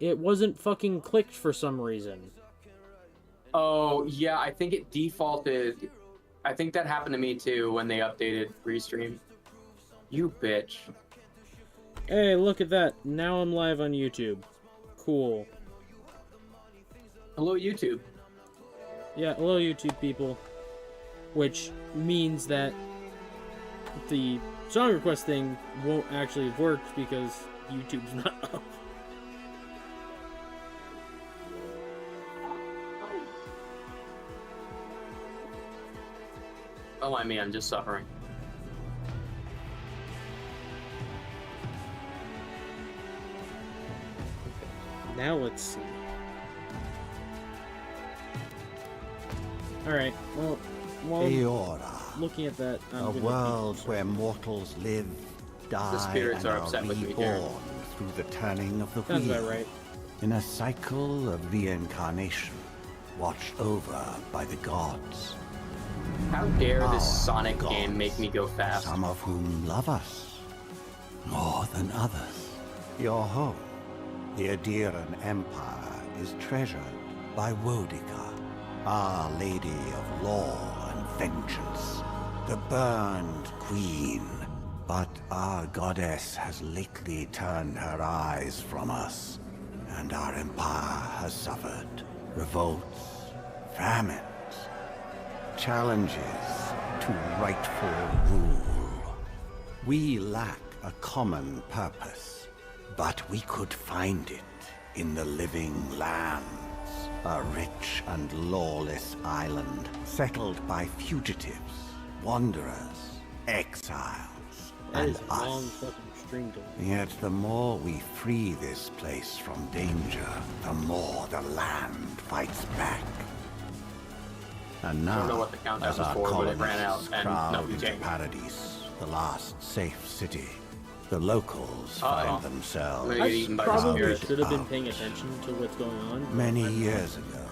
it wasn't fucking clicked for some reason. Oh, yeah, I think it defaulted. I think that happened to me too when they updated Restream. You bitch. Hey, look at that. Now I'm live on YouTube. Cool. Hello, YouTube. Yeah, hello, YouTube people. Which means that the song request thing won't actually have worked because YouTube's not up. Oh, I mean, I'm just suffering. Now let's see. Alright, well, looking at that, a world where mortals live, die, The spirits and are upset with me reborn here. through the turning of the Sounds wheel. about right. In a cycle of reincarnation, watched over by the gods. How dare Our this Sonic gods, game make me go fast? Some of whom love us more than others. Your home, the Adiran Empire, is treasured by Wodica, Our Lady of Law and Vengeance, the burned queen. But our goddess has lately turned her eyes from us, and our empire has suffered revolts, famines, challenges to rightful rule. We lack a common purpose, but we could find it in the living lands, a rich and lawless island settled by fugitives, wanderers, exiles, That and is a long us. fucking stream delay. Yet the more we free this place from danger, the more the land fights back. And I don't know now, what the countdown as was our for, but it ran out colonists and crowd nothing into changed. Paradise, the last safe city, the locals Uh-oh. find themselves Maybe I eaten by the probably spirits. should have been out. paying attention to what's going on. but Many I'm- years ago,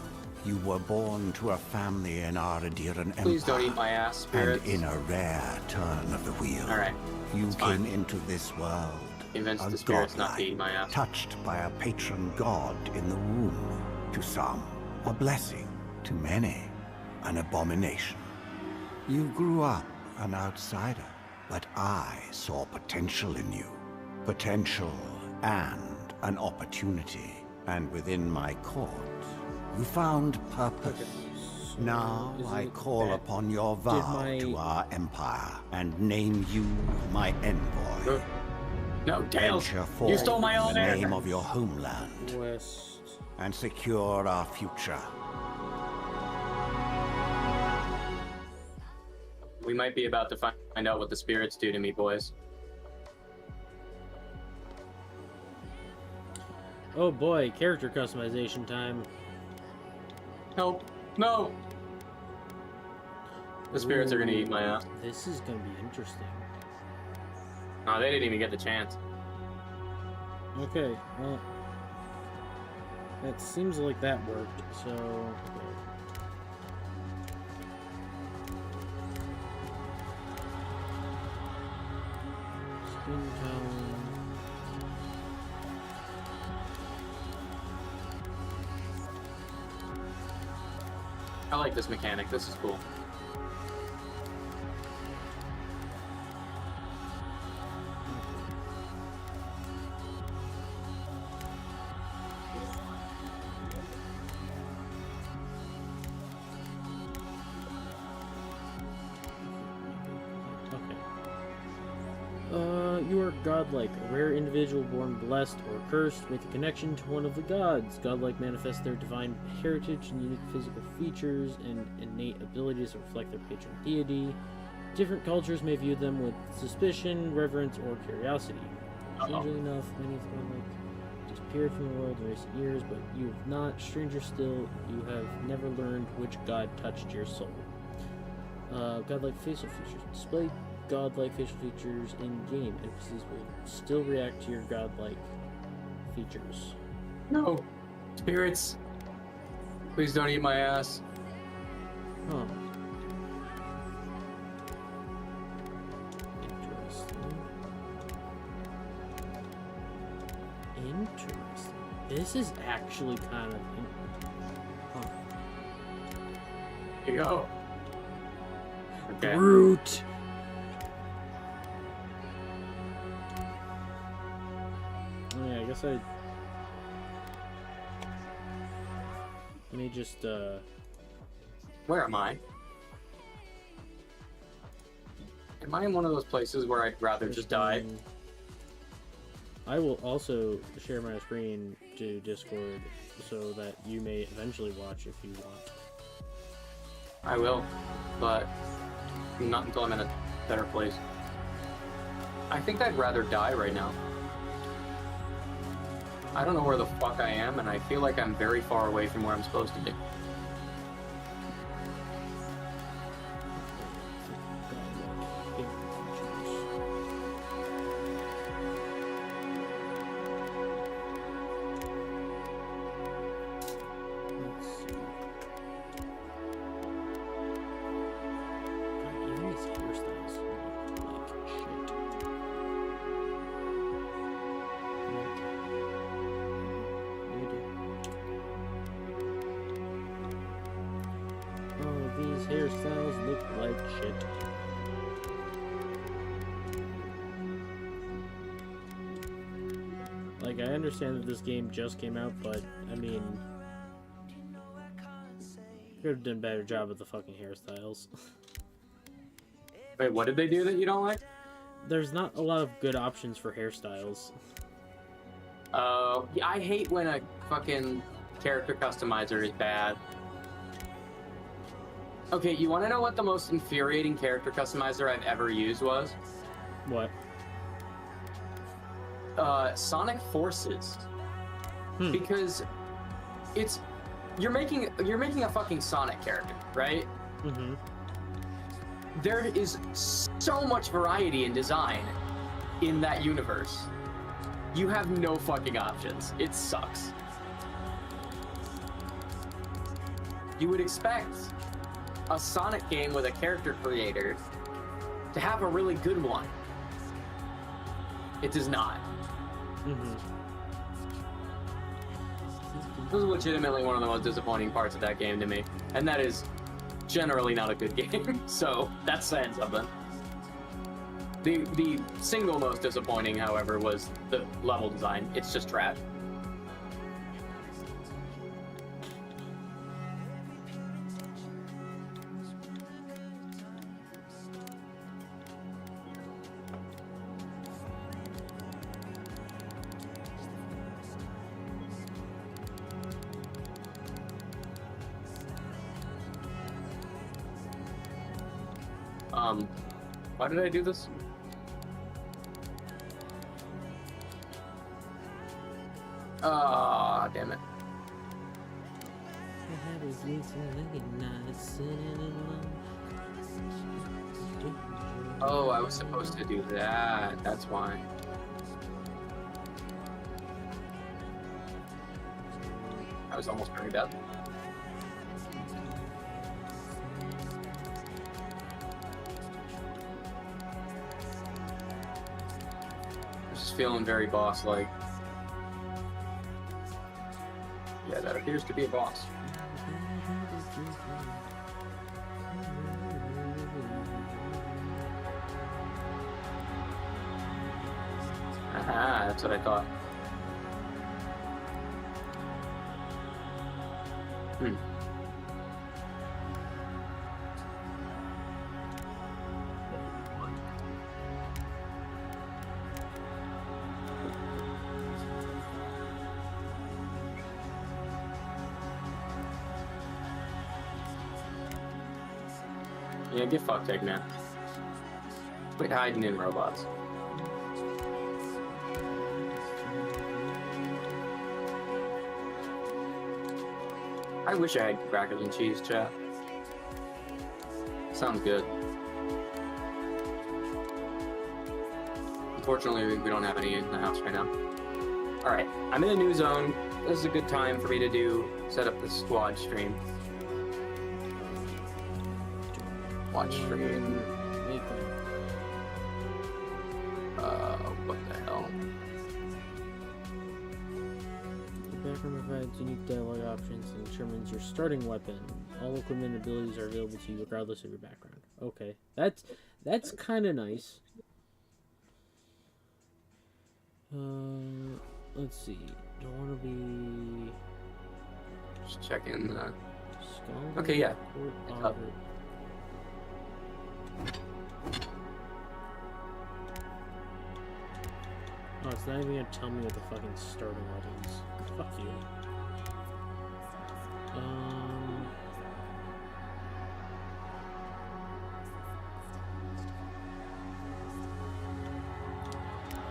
you were born to a family in our Adiran Please don't eat Empire, my ass, and spirits. in a rare turn of the wheel, Alright, you it's came fine. into this world, Convince a the spirits not to godlike, eat my ass. touched by a patron god in the womb. To some, a blessing. To many, an abomination. You grew up an outsider, but I saw potential in you. Potential and an opportunity. And within my court, you found purpose. Okay, so Now is I it call that- upon your vow my- to our empire and name you my envoy. No, Tails! Venture forth You stole my in own the air! name of your homeland West. and secure our future. We might be about to find out what the spirits do to me, boys. Oh boy, character customization time. Help! No! The spirits are gonna eat my ass. This is gonna be interesting. Oh, they didn't even get the chance. Okay, well, it seems like that worked, so... okay. Skin tone... I like this mechanic. This is cool. Okay. You are godlike, a rare individual born blessed or cursed with a connection to one of the gods. Godlike manifest their divine heritage and unique physical features and innate abilities that reflect their patron deity. Different cultures may view them with suspicion, reverence, or curiosity. Strangely enough, many of the godlike disappeared from the world in recent years, but you have not. Stranger still, you have never learned which god touched your soul. Godlike facial features. Display godlike facial features in game. NPCs will still react to your godlike features. No! Spirits! Please don't eat my ass. Huh. Interesting. Interesting. This is actually kind of... Huh. Here you go. Okay. Brute! Oh, yeah, I guess let me just, Where am I? Am I in one of those places where I'd rather just die? I will also share my screen to Discord so that you may eventually watch if you want. I will, but not until I'm in a better place. I think I'd rather die right now. I don't know where the fuck I am, and I feel like I'm very far away from where I'm supposed to be. Hairstyles look like shit. Like, I understand that this game just came out, but, I mean... could have done a better job with the fucking hairstyles. Wait, what did they do that you don't like? There's not a lot of good options for hairstyles. Yeah, I hate when a fucking character customizer is bad. Okay, you want to know what the most infuriating character customizer I've ever used was? What? Sonic Forces. Hmm. Because you're making a fucking Sonic character, right? Mm-hmm. There is so much variety in design in that universe. You have no fucking options. It sucks. You would expect a Sonic game with a character creator to have a really good one. It does not. Mm-hmm. This is legitimately one of the most disappointing parts of that game to me, and that is generally not a good game, so that's saying something. The single most disappointing, however, was the level design. It's just trash. Why did I do this? Ah, damn it. Oh, I was supposed to do that. That's why. I was almost very dead. Feeling very boss-like. Yeah, that appears to be a boss. Aha, that's what I thought. Yeah, get fucked, Eggman. Quit hiding in robots. I wish I had crackers and cheese, chat. Sounds good. Unfortunately, we don't have any in the house right now. Alright, I'm in a new zone. This is a good time for me to set up the squad stream. Watch stream. What the hell? background provides unique dialogue options and determines your starting weapon. All equipment and abilities are available to you regardless of your background. Okay, that's kind of nice. Let's see. Do I want to be... Just checking the... Scholar? Okay, yeah. Or augur? Oh, it's not even gonna tell me what the fucking starting weapon is. Fuck you.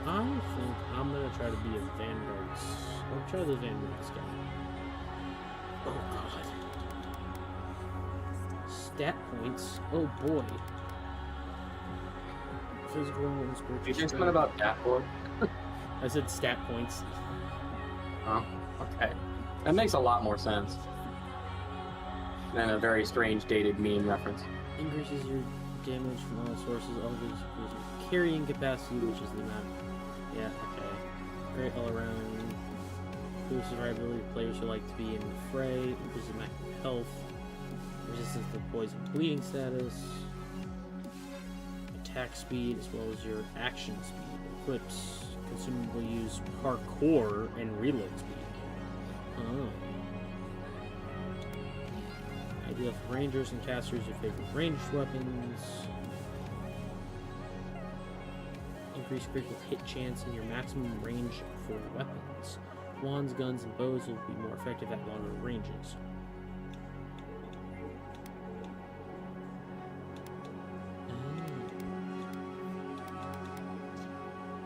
I think I'm gonna try to be a Vanguard. I'll try the Vanguard guy. Oh god. Stat points. Oh boy. Physical and spiritual. You just went about that board. I said stat points. Oh, okay. That makes a lot more sense than a very strange dated meme reference. Increases your damage from all sources, all gives your carrying capacity, which is the amount. Yeah, okay. Great all around. Boosts survivability of players who like to be in the fray. Increases maximum health. Resistance to poison bleeding status. Attack speed as well as your action speed. Equips consumable use, parkour, and reload speed. Oh. Ideal for rangers and casters who favor ranged weapons. Increase critical hit chance and your maximum range for weapons. Wands, guns, and bows will be more effective at longer ranges.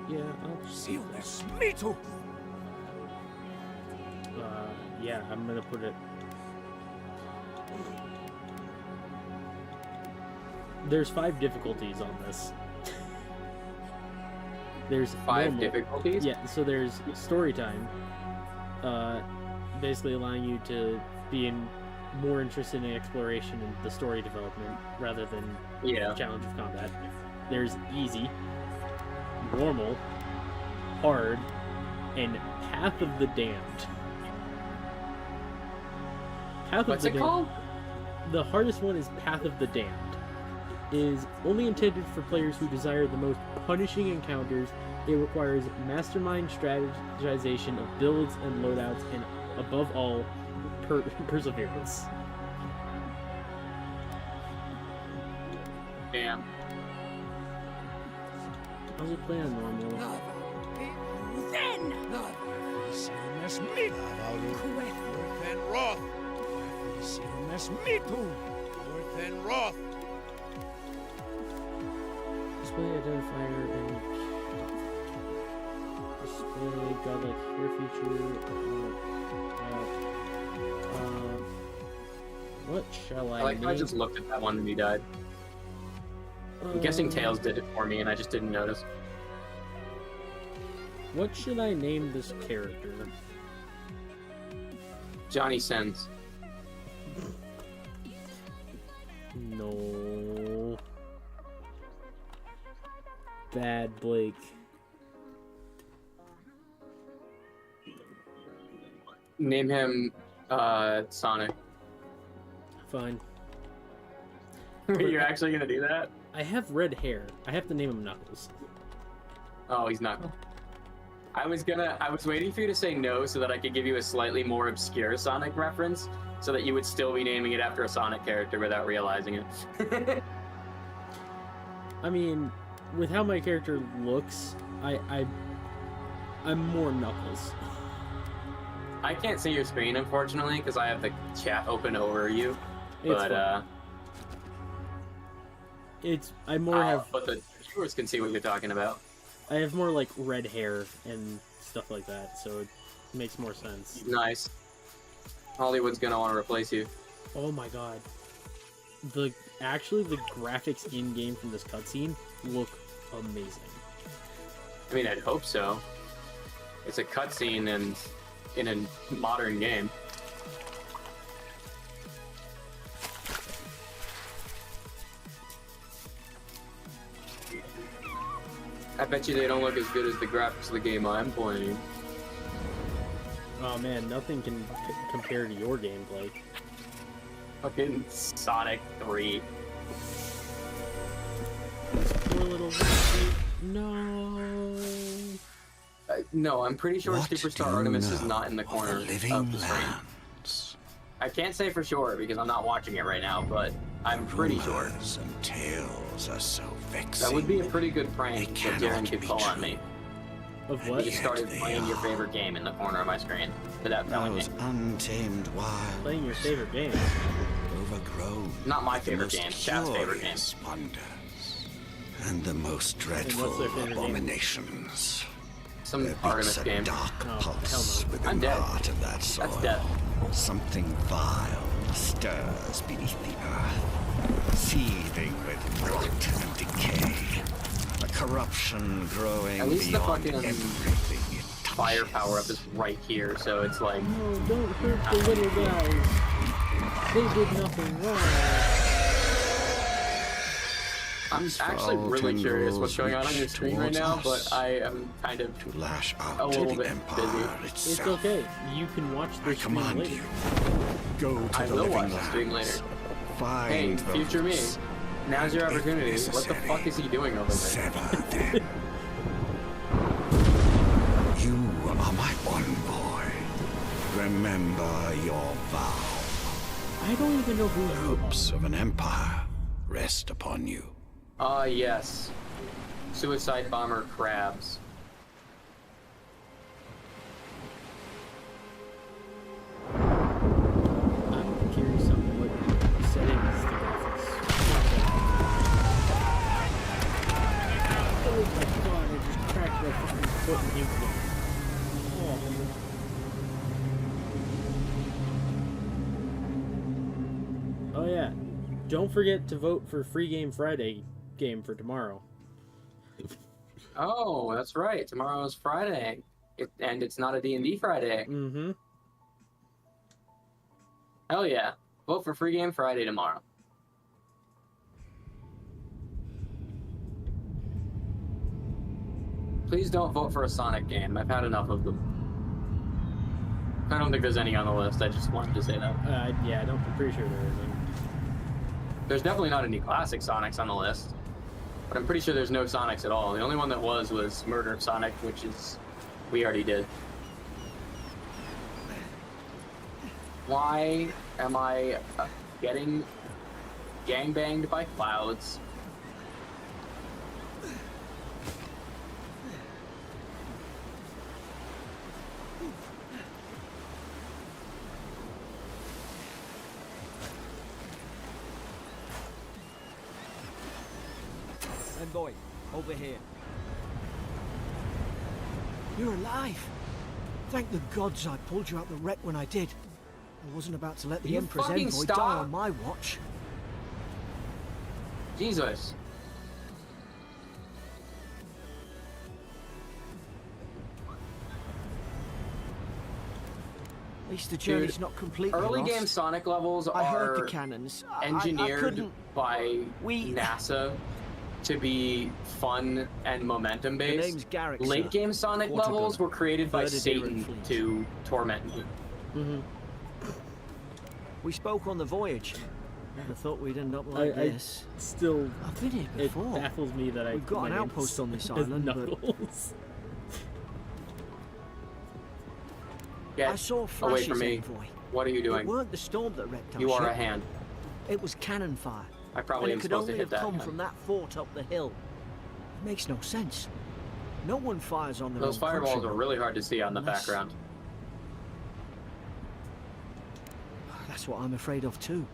Yeah, I'll see this. Me too. Yeah, I'm gonna put it. There's 5 difficulties on this. There's 5 difficulties? Yeah, so there's story time, basically allowing you to be more interested in exploration and the story development rather than challenge of combat. There's easy, normal, hard, and Path of the Damned. What's it called? The hardest one is Path of the Damned. Is only intended for players who desire the most punishing encounters. It requires mastermind strategization of builds and loadouts, and above all, perseverance. Damn. How's it play on normal? Then! Silmas me. Worth and wrath. Silmas me too. Worth and wrath. Display identifier and display godlike hair feature. What shall I like name? I just looked at that one and he died. I'm guessing Tails did it for me and I just didn't notice. What should I name this character? Johnny Sins. No. Bad Blake. Name him Sonic. Fine. You're actually gonna do that? I have red hair. I have to name him Knuckles. Oh, he's not. I was waiting for you to say no so that I could give you a slightly more obscure Sonic reference so that you would still be naming it after a Sonic character without realizing it. I mean, with how my character looks, I'm more Knuckles. I can't see your screen, unfortunately, because I have the chat open over you. But I more have. But the viewers can see what you're talking about. I have more like red hair and stuff like that, so it makes more sense. Nice. Hollywood's gonna want to replace you. Oh my god. The graphics in game from this cutscene look amazing. I mean, I'd hope so. It's a cutscene and in a modern game. I bet you they don't look as good as the graphics of the game I'm playing. Oh man, nothing can compare to your gameplay. Fucking Sonic 3. Poor little... No. No, I'm pretty sure What Superstar do you Artemis is know not in the of corner the living of the screen. lands? I can't say for sure because I'm not watching it right now, but I'm pretty sure. Rumors and tales are so vexing. That would be a pretty good They prank that cannot Darren could be pull on true. me. Of You what? just started They playing your are. favorite game in the corner of my screen without telling me. Those untamed wild, Playing your favorite game. overgrown. Not my with the favorite most game, Chad's favorite game. curious wonders, and the most dreadful their favorite game? abominations. Some There Artemis beats a game. dark Oh, pulse hell no. within I'm the dead. heart of that soil. That's death. Something vile stirs beneath the earth, seething with rot and decay. A corruption growing At least the beyond fucking everything it touches. Firepower up is right here, so it's like, No, don't hurt the little guys. They did nothing wrong. I'm actually foul really curious what's going tendrils on your reach screen right now, towards but us. I am kind of To lash a out to little the bit Empire It's itself. okay. You can watch I this stream command later. you. Go to I the will living watch the stream lands. later. Find Hey, future me. those. Now's your and if opportunity. What the necessary, fuck is he doing over there? Sever them. You are my one boy. Remember your vow. I don't even know who The you are. hopes of an empire rest upon you. Ah, yes. Suicide Bomber Crabs. I'm curious on what settings the graphics. Oh my god, I just cracked my fucking foot and inked it. Oh yeah. Don't forget to vote for Free Game Friday game for tomorrow. Oh, that's right. Tomorrow's Friday. And it's not a D&D Friday. Mm-hmm. Hell yeah. Vote for Free Game Friday tomorrow. Please don't vote for a Sonic game. I've had enough of them. I don't think there's any on the list. I just wanted to say that. Yeah, I'm pretty sure there isn't. There's definitely not any classic Sonics on the list. But I'm pretty sure there's no Sonics at all. The only one that was Murder of Sonic, which is... we already did. Why am I getting gangbanged by clouds? And boy, over here. You're alive. Thank the gods I pulled you out the wreck when I did. I wasn't about to let the You Emperor's fucking envoy stop. die on my watch. Jesus. At least the journey's Dude, not completely Early lost. game Sonic levels I heard the are cannons. I engineered couldn't... by We- NASA to be fun and momentum The based. name's Garrick, Late sir. game Sonic Quarter levels gunner. were created by Third Satan adherent fleet. to torment you. Mm-hmm. We spoke on the voyage. Never thought we'd end up like I this. still, I've been here it before. baffles me that We've got my an name outpost on this is island, but- Knuckles. Get I saw away flashes, from me. envoy. What are you It doing? weren't the storm that wrecked our You are ship. a hand. It was cannon fire. I probably am and it could supposed to only hit have that. come hand. from that fort up the hill. It makes no sense. No one fires on their Those own fireballs country. are really hard to see on the Unless- background. That's what I'm afraid of too.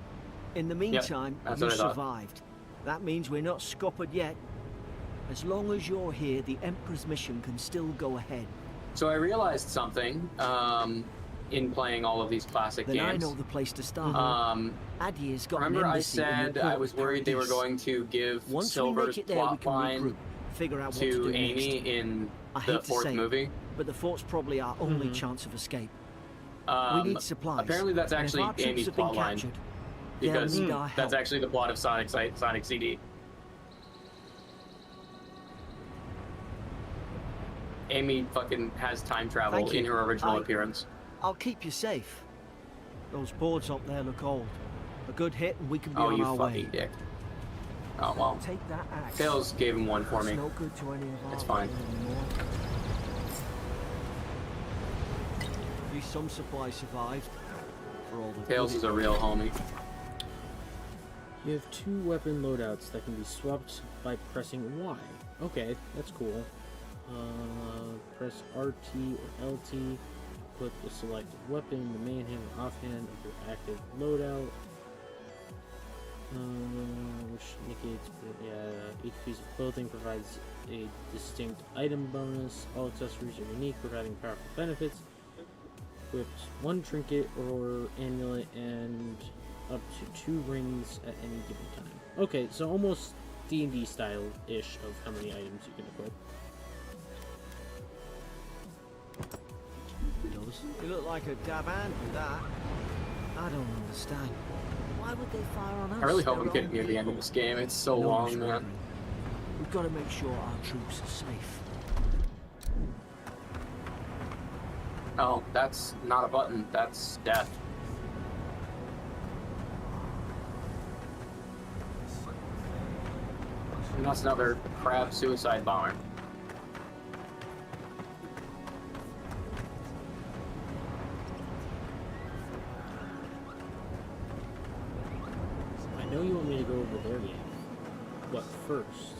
In the meantime, that's you what I thought. survived. That means we're not scuppered yet. As long as you're here, the Emperor's mission can still go ahead. So I realized something in playing all of these classic Then I games. know the place to start. Adir's got Remember an I embassy in said the I port was of worried they were Paradis. going to give Once we Silver's make it there, we plot can line regroup, figure out what to to do Amy next. in I the hate to fourth say it, movie. but the fort's probably our only chance of escape. We Um, need supplies. apparently that's and if actually our troops Amy's have been plot line, captured, because they'll need our that's help. actually the plot of Sonic CD. Amy fucking has time travel Thank you. in her original I- appearance. I'll keep you safe. Those boards up there look old. A good hit and we can be Oh, on you our fucking way. dick. Oh, well. Take that axe. Tails gave him one for It's me. no good to any of our It's fine. people anymore. At least some supplies survived. For all the Tails is a real homie. You have 2 weapon loadouts that can be swapped by pressing Y. Okay, that's cool. Press RT or LT. Put the selected weapon in the main hand or offhand of your active loadout. Which indicates, each piece of clothing provides a distinct item bonus. All accessories are unique, providing powerful benefits. Equips 1 trinket or amulet and up to 2 rings at any given time. Okay, so almost D&D style-ish of how many items you can equip. You look like a dab hand with that. I don't understand. Why would they fire on us? I really hope I'm Their getting own near the end of people. this game. It's so No long, one's man. wondering. We've got to make sure our troops are safe. Oh, that's not a button. That's death. And that's another crab suicide bomber. I know you want me to go over there yet. But first,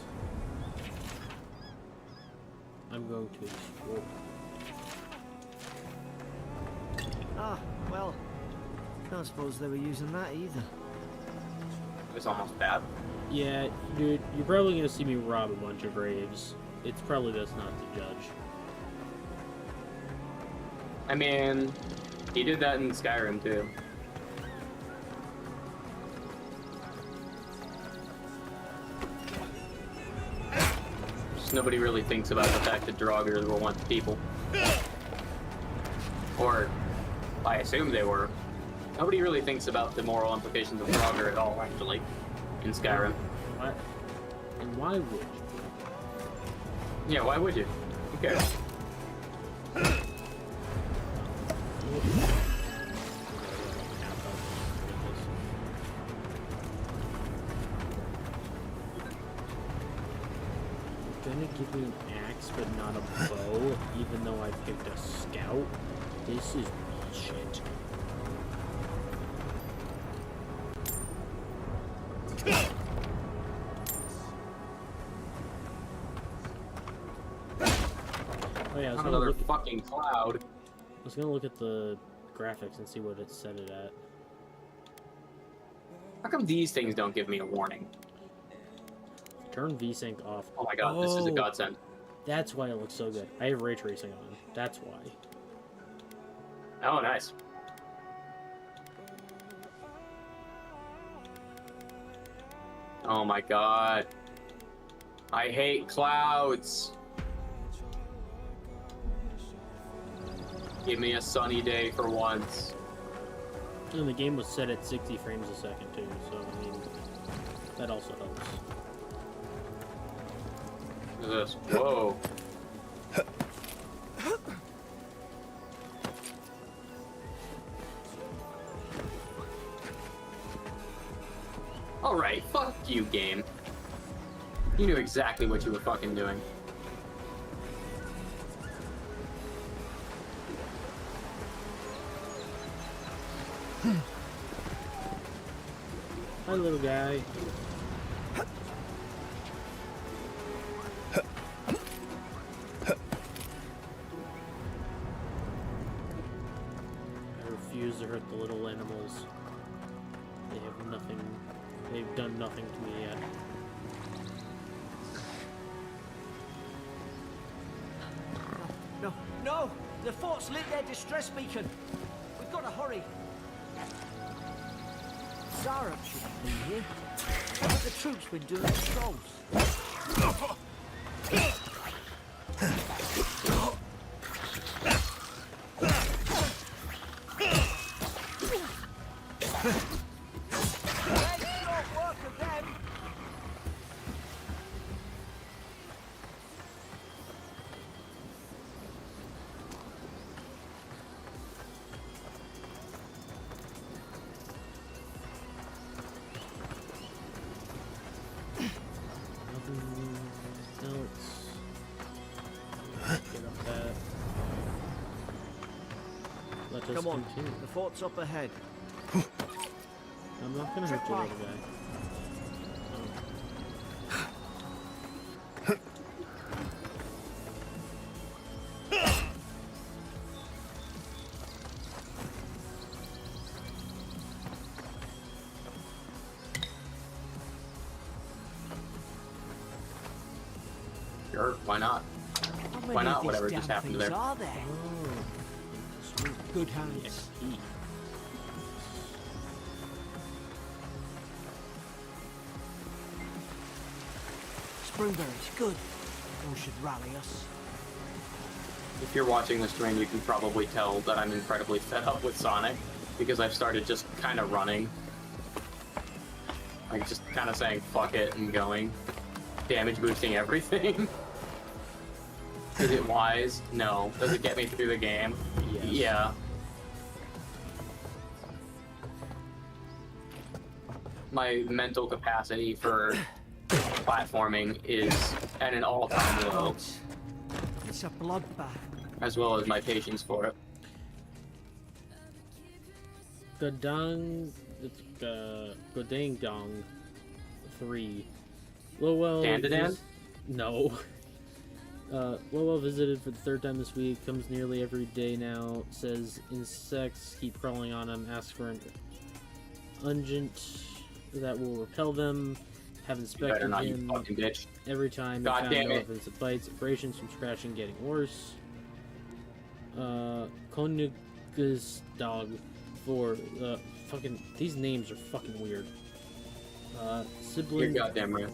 I'm going to explore. Ah, well, can't suppose they were using that either. It was almost bad. Yeah, dude, you're probably gonna see me rob a bunch of graves. It's probably best not to judge. I mean, he did that in Skyrim too. Just nobody really thinks about the fact that Draugrs were once people. Or, I assume they were. Nobody really thinks about the moral implications of Draugr at all, actually, in Skyrim. What? And why would you? Yeah, why would you? Who cares? Gonna give me an axe but not a bow, even though I picked a scout? This is bullshit. Oh yeah, I was Not gonna another look. fucking cloud. I was gonna look at the graphics and see what it set it at. How come these things don't give me a warning? Turn VSync off. Oh my god, this is a godsend. That's why it looks so good. I have ray tracing on. That's why. Oh, nice. Oh my god. I hate clouds. Give me a sunny day for once. And the game was set at 60 frames a second too, so I mean, that also helps. Look at this. Whoa. Alright, fuck you, game. You knew exactly what you were fucking doing. Hi, little guy. I refuse to hurt the little animals. They have nothing. They've done nothing to me yet. No, no! The fort's lit their distress beacon! We've got to hurry! Zara shouldn't be here. What have the troops been doing patrols? Great short work of them! us Come on, continue. the fort's up ahead. I'm not gonna hurt you, little guy. Sure, why not? How many Why not? of these Whatever damn just happened things there. are there? Oh, Good hands. XP. Springberries, good. Those should rally us. If you're watching this stream, you can probably tell that I'm incredibly fed up with Sonic because I've started just kind of running. Like, just kind of saying fuck it and going. Damage boosting everything. Is it wise? No. Does it get me through the game? Yes. Yeah. My mental capacity for platforming is at an all-time low, It's a bloodbath. as well as my patience for it. Godang Dong 3. Lowell. Dandadan? No. Lowell visited for the third time this week. Comes nearly every day now. Says insects keep crawling on him. Asks for an ungent that will repel them. Have You better inspected not, you him fucking bitch. every time. God Found damn no it. evidence of bites. Abrasions from scratching getting worse. Konig's dog for fucking these names are fucking weird. You're Sibling goddamn right.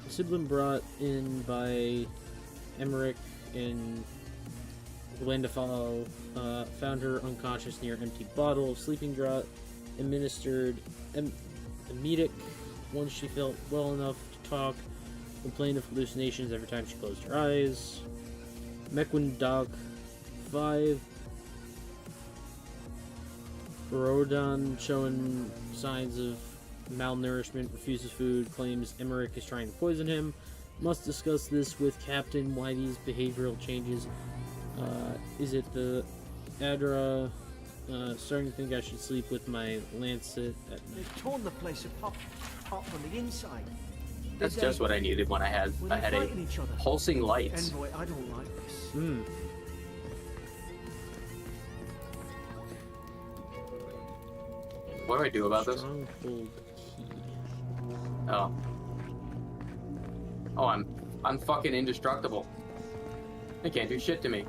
sibling brought in by Emmerich in Glendafallow, found her unconscious near empty bottle, sleeping draught, administered emetic once she felt well enough to talk, complained of hallucinations every time she closed her eyes. Mequin Doc 5, Rodon showing signs of malnourishment, refuses food, claims Emmerich is trying to poison him. Must discuss this with Captain. Why these behavioral changes? Is it the Adra? Starting to think I should sleep with my lancet at night. They've torn the place apart from the inside. That's just what I needed when I had When a they're headache. fighting each other. Pulsing lights. Envoy, I don't like this. Hmm. What do I do about this? Stronghold key. Oh. Oh, I'm fucking indestructible. They can't do shit to me.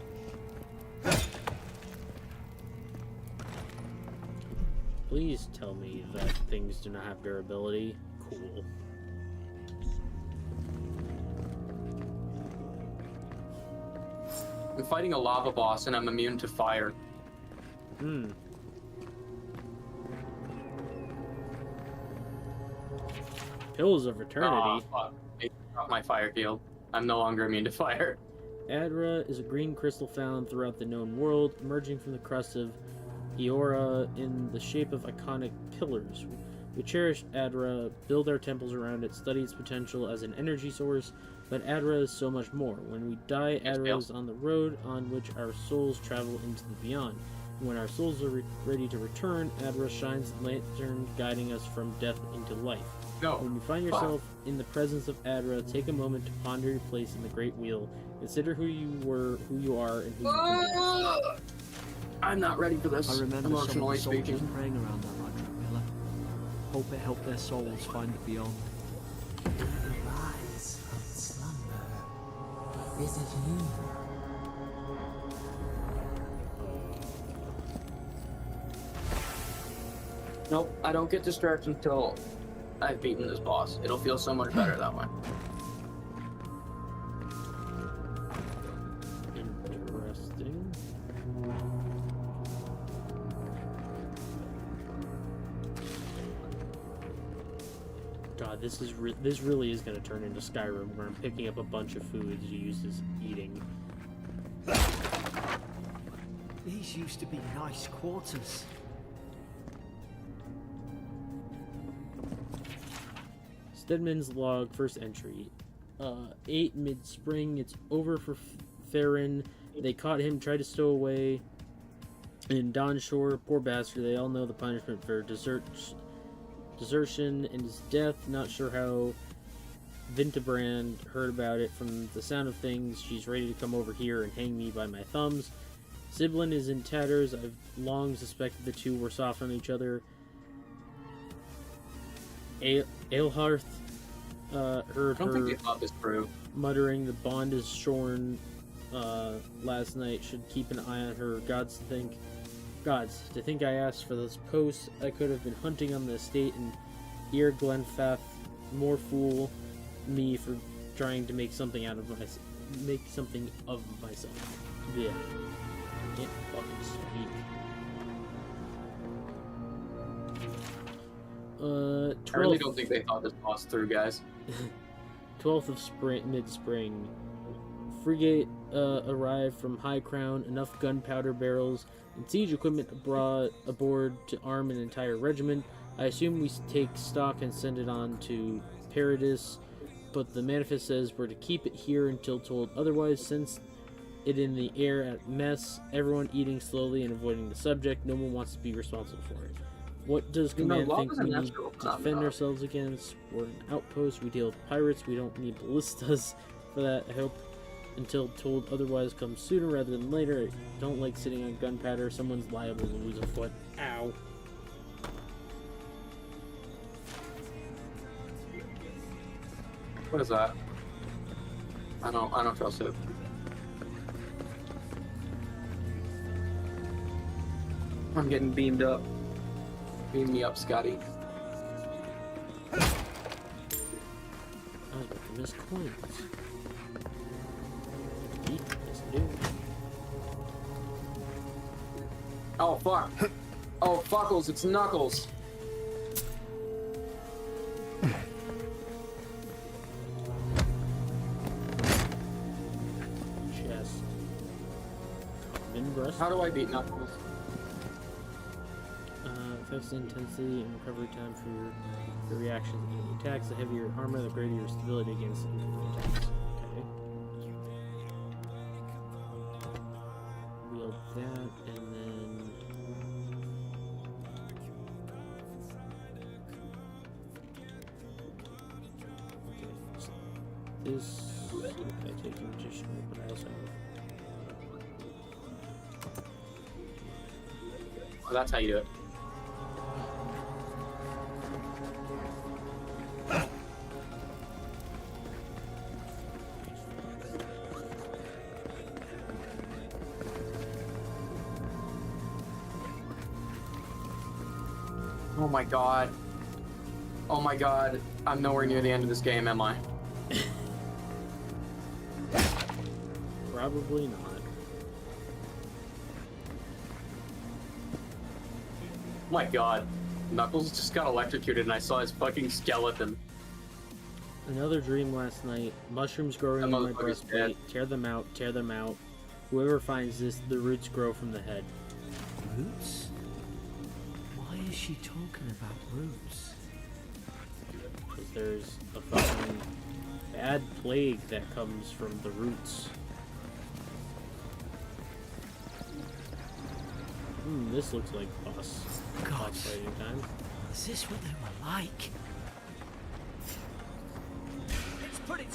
Please tell me that things do not have durability. Cool. I'm fighting a lava boss and I'm immune to fire. Hmm. Pills of Eternity. Aw, fuck. They dropped my fire field. I'm no longer immune to fire. Adra is a green crystal found throughout the known world, emerging from the crust of Eora in the shape of iconic pillars. We cherish Adra, build our temples around it, study its potential as an energy source, but Adra is so much more. When we die, Yes, Adra Bill. is on the road on which our souls travel into the beyond. When our souls are ready to return, Adra shines the lantern, guiding us from death into life. No. When you find yourself in the presence of Adra, take a moment to ponder your place in the Great Wheel. Consider who you were, who you are, and who you can be. I'm not ready for this. I remember some of Emotionally the soldiers speaking. praying around that electric pillar. Hope it helped their souls find the beyond. Rise from slumber. Is it you? Nope, I don't get distracted until I've beaten this boss. It'll feel so much better that way. Interesting. God, this really is going to turn into Skyrim, where I'm picking up a bunch of foods you use as eating. These used to be nice quarters. Stedman's log, first entry. 8 mid-spring, it's over for Theron. They caught him, tried to stow away. In Dawnshore, poor bastard, they all know the punishment for desertion and his death. Not sure how Vintebrand heard about it. From the sound of things, she's ready to come over here and hang me by my thumbs. Siblin is in tatters. I've long suspected the two were soft on each other. Aelharth heard I don't think her they thought this through. muttering the bond is shorn last night. Should keep an eye on her. Gods, to think I asked for this post. I could have been hunting on the estate and here Glenfath more fool me for trying to make something of myself. Yeah. Get fucking sweet. I really don't think they thought this boss through, guys. 12th of mid-spring. Frigate arrived from High Crown. Enough gunpowder barrels and siege equipment aboard to arm an entire regiment. I assume we take stock and send it on to Paradis, but the manifest says we're to keep it here until told otherwise. Since it in the air at mess, everyone eating slowly and avoiding the subject. No one wants to be responsible for it. What does Command think we need to defend ourselves against? We're an outpost. We deal with pirates. We don't need ballistas for that. I hope until told otherwise comes sooner rather than later. I don't like sitting on gunpowder. Someone's liable to lose a foot. Ow. What is that? I don't trust it. I'm getting beamed up. Beam me up, Scotty. I was about to miss coins. Yes, I do. Oh fuck! Oh fuckles! It's Knuckles. Chest. Minbrust. How do I beat Knuckles? Affects the intensity and recovery time for your reaction to enemy attacks. The heavier your armor, the greater your stability against enemy attacks. Okay. Wield that, and then... Okay, so this... I take an additional, but I also have... Oh, that's how you do it. Oh my god. Oh my god. I'm nowhere near the end of this game, am I? Probably not. Oh my god. Knuckles just got electrocuted and I saw his fucking skeleton. Another dream last night. Mushrooms growing That in my motherfucker's breastplate. Tear them out, tear them out. Whoever finds this, the roots grow from the head. Roots? Why is she talking about roots? Because there's a fucking bad plague that comes from the roots. This looks like boss God, fighting time. is this what they were like?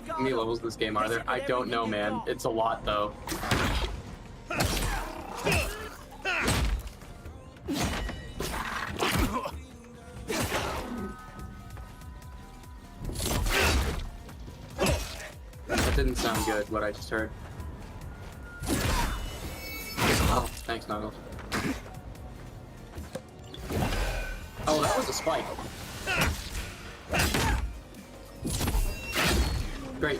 How many levels this game are there? I don't know, man. It's a lot, though. That didn't sound good, what I just heard. Oh, thanks, Knuckles. Oh, that was a spike. Great.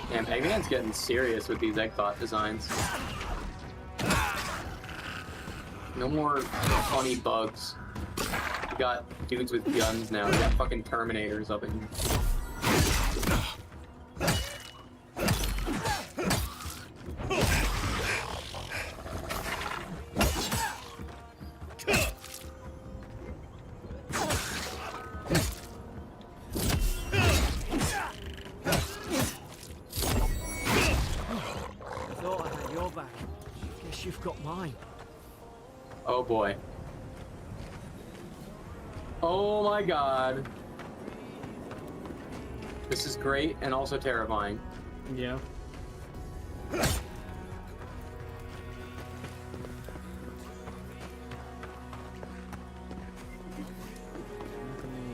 Damn, Eggman's getting serious with these Eggbot designs. No more funny bugs. We got dudes with guns now. We got fucking Terminators up in here. Oh boy. Oh my god. This is great and also terrifying. Yeah.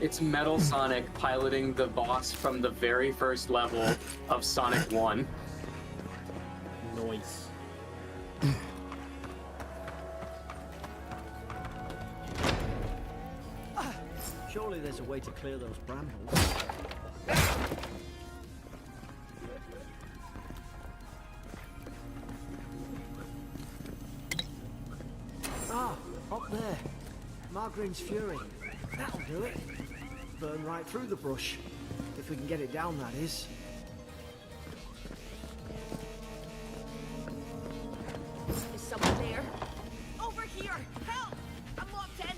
It's Metal Sonic piloting the boss from the very first level of Sonic 1. Noise. Surely there's a way to clear those brambles. Ah, up there. Margarine's Fury. That'll do it. Burn right through the brush. If we can get it down, that is. Is someone there? Over here! Help! I'm locked in!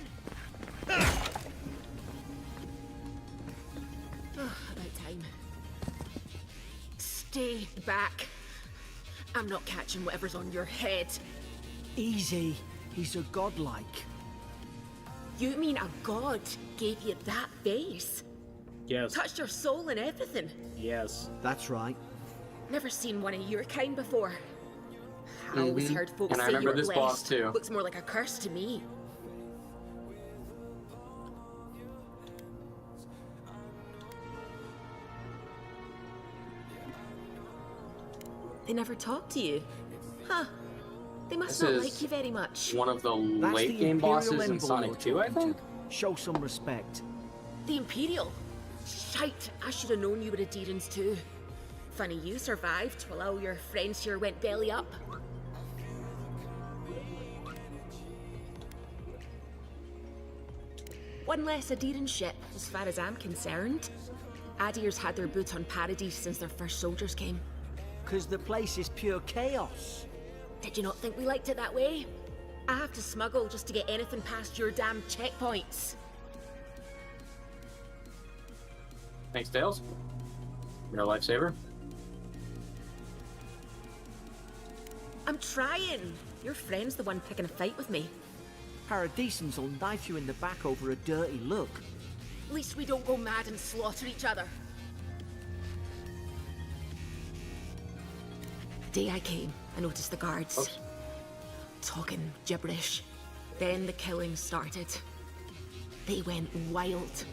About time. Stay back. I'm not catching whatever's on your head. Easy. He's a godlike. You mean a god gave you that face? Yes. Touched your soul and everything? Yes. That's right. Never seen one of your kind before. I always heard folks And I say remember you're this blessed. boss, too. Looks more like a curse to me. They never talk to you. Huh. They must This not is like you very much. One of the That's late the game Imperial bosses in Envoy Sonic you're 2, I talking think? to. Show some respect. The Imperial? Shite, I should have known you were Adherents too. Funny you survived while all your friends here went belly up. One less Adherent ship, as far as I'm concerned. Adir's had their boot on Paradise since their first soldiers came. 'Cause the place is pure chaos. Did you not think we liked it that way? I have to smuggle just to get anything past your damn checkpoints. Thanks, Tails. Real lifesaver. I'm trying. Your friend's the one picking a fight with me. Paradisans will knife you in the back over a dirty look. At least we don't go mad and slaughter each other. Day I came, I noticed the guards. Oops. Talking gibberish. Then the killing started. They went wild.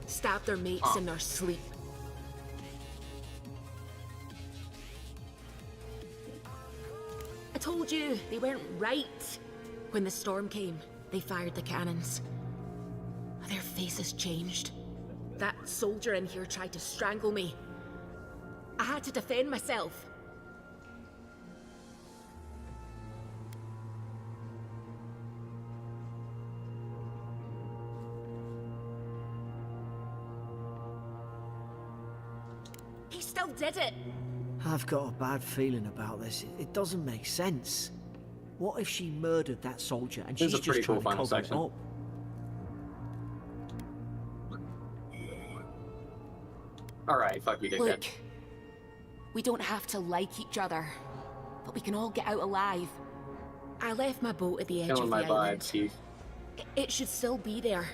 Stabbed their mates in their sleep. I told you, they weren't right. When the storm came, they fired the cannons. Their faces changed. That soldier in here tried to strangle me. I had to defend myself. He still did it. I've got a bad feeling about this. It doesn't make sense. What if she murdered that soldier and This is she's a pretty just cool trying to final cover it section. up? Alright, fuck you, dickhead. Look, we don't have to like each other, but we can all get out alive. I left my boat at the edge Killing of my the island. vibe, Chief. It should still be there.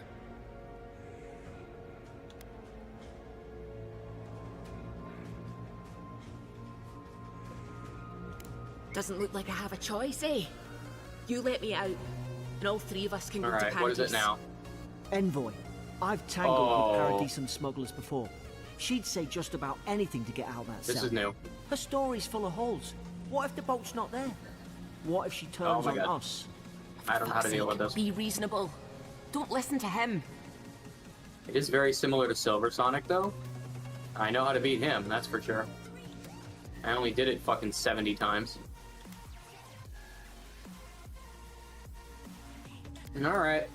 Doesn't look like I have a choice, eh? You let me out, and all three of us can go to Alright, Paradise. what is it now? Envoy. I've tangled Oh. with Paradisan smugglers before. She'd say just about anything to get out of that This cell. is new. Her story's full of holes. What if the boat's not there? What if she Oh turns my on God. us? I don't know how to deal with this. Be reasonable. Don't listen to him. It is very similar to Silver Sonic, though. I know how to beat him, that's for sure. I only did it fucking 70 times. Alright.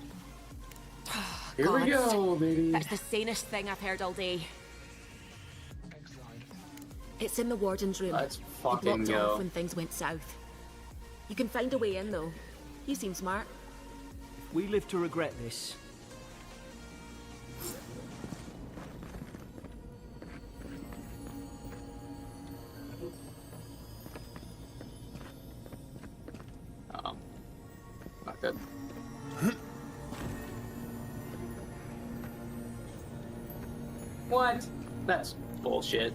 Here we God. go, baby. That's the sanest thing I've heard all day. It's in the warden's room. Let's He fucking blocked it go. off when things went south. You can find a way in, though. You seem smart. We live to regret this. Oh. Not good. What? That's bullshit.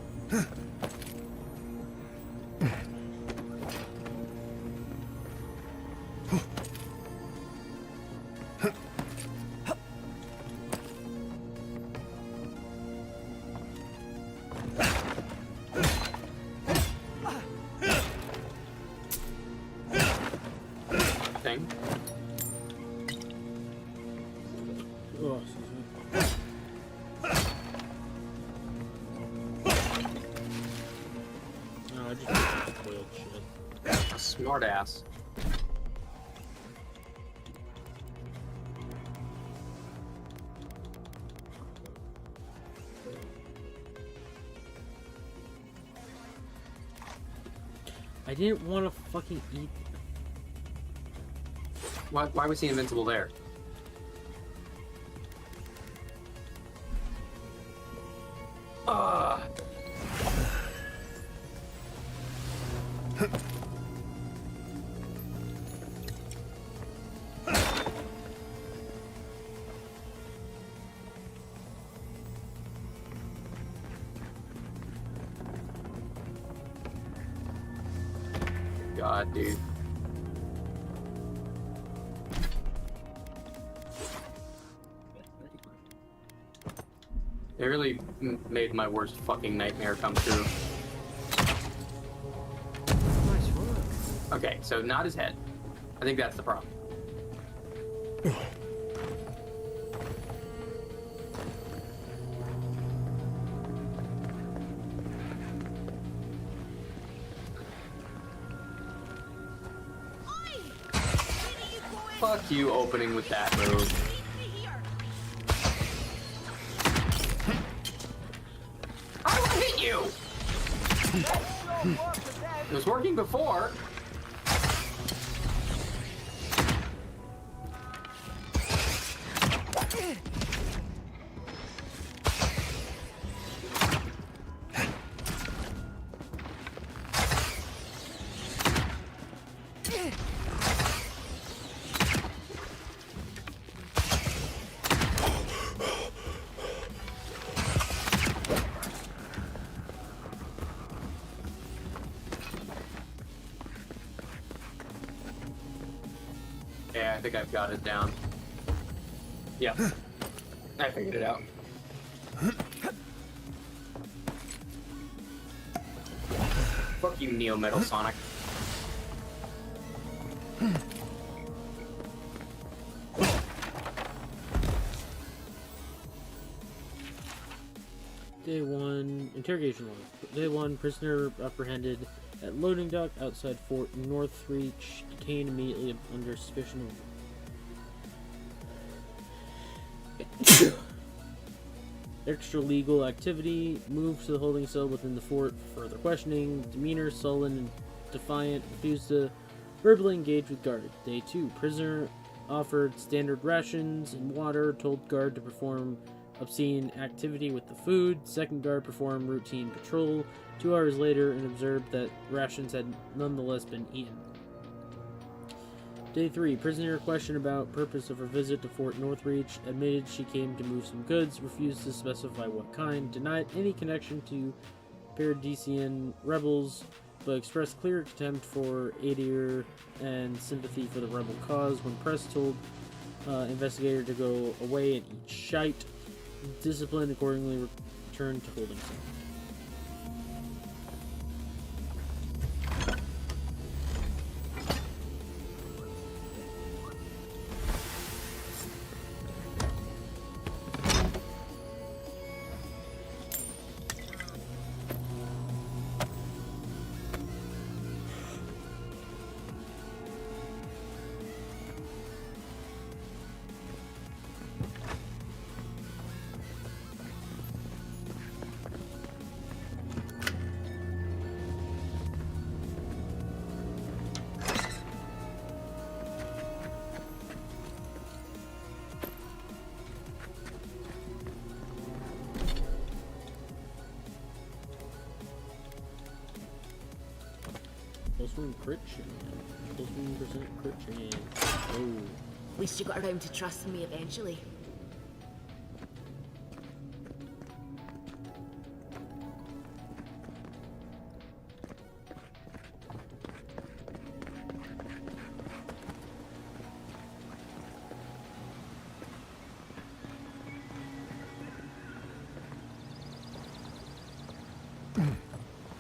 Thing. Oh, excuse me. No, I just spoiled shit. Smart ass. I didn't want to fucking eat. Why was he invincible there? Ugh. God, dude. It really made my worst fucking nightmare come true. Nice work. Okay, so not his head. I think that's the problem. Fuck you opening with that move. I will hit you! It was working before. Yeah, I think I've got it down. Yeah. I figured it out. Fuck you, Neo Metal Sonic. Day 1, interrogation log. Day 1, prisoner apprehended at loading dock outside Fort Northreach, detained immediately under suspicion of extra-legal activity, moved to the holding cell within the fort for further questioning, demeanor sullen and defiant, refused to verbally engage with guard. Day 2, prisoner offered standard rations and water, told guard to perform obscene activity with the food. Second guard performed routine patrol 2 hours later and observed that rations had nonetheless been eaten. Day 3, prisoner questioned about purpose of her visit to Fort Northreach, admitted she came to move some goods, refused to specify what kind, denied any connection to Paradisian rebels, but expressed clear contempt for Adir and sympathy for the rebel cause. When pressed, told investigator to go away and eat shite. Discipline accordingly returned to holding cell. +1 crit chance. +1% crit chance. Oh. At least you got around to trusting me eventually.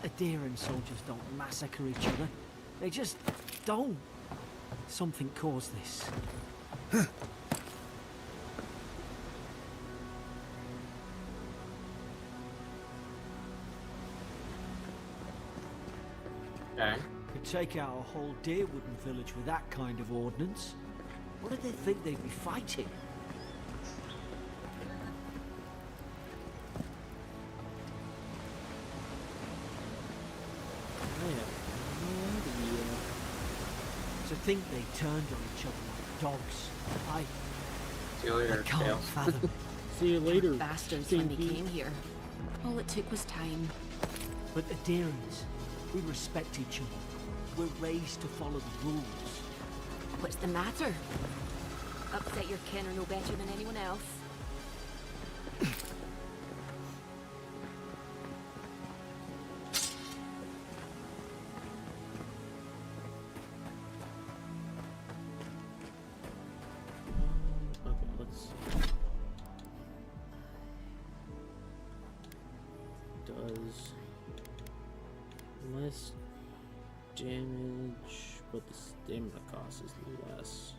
Adherent soldiers don't massacre each other. They just don't. Something caused this. Okay. Could take out a whole Deerwooden village with that kind of ordnance. What did they think they'd be fighting? I have no idea. To think they turned on each other like dogs. I See you later, can't Tails. fathom it. See you later. Bastards when they Stinky. came here. All it took was time. But adherents, we respect each other. We're raised to follow the rules. What's the matter? Upset your kin are no better than anyone else. Okay, let's see. Does less damage, but the stamina cost is less.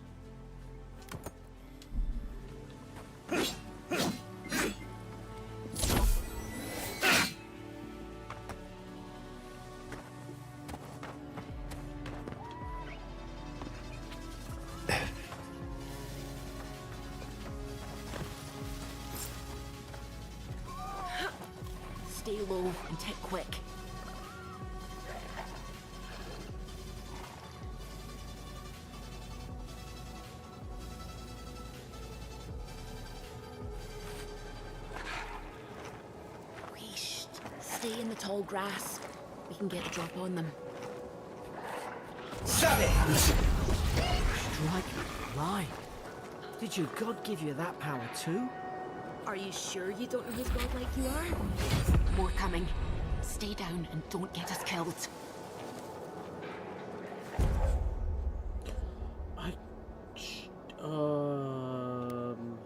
Stay low and tick quick. Whoosh. Stay in the tall grass. We can get a drop on them. Strike line. Did your god give you that power too? Are you sure you don't know who's godlike you are? More coming. Stay down and don't get us killed. Um.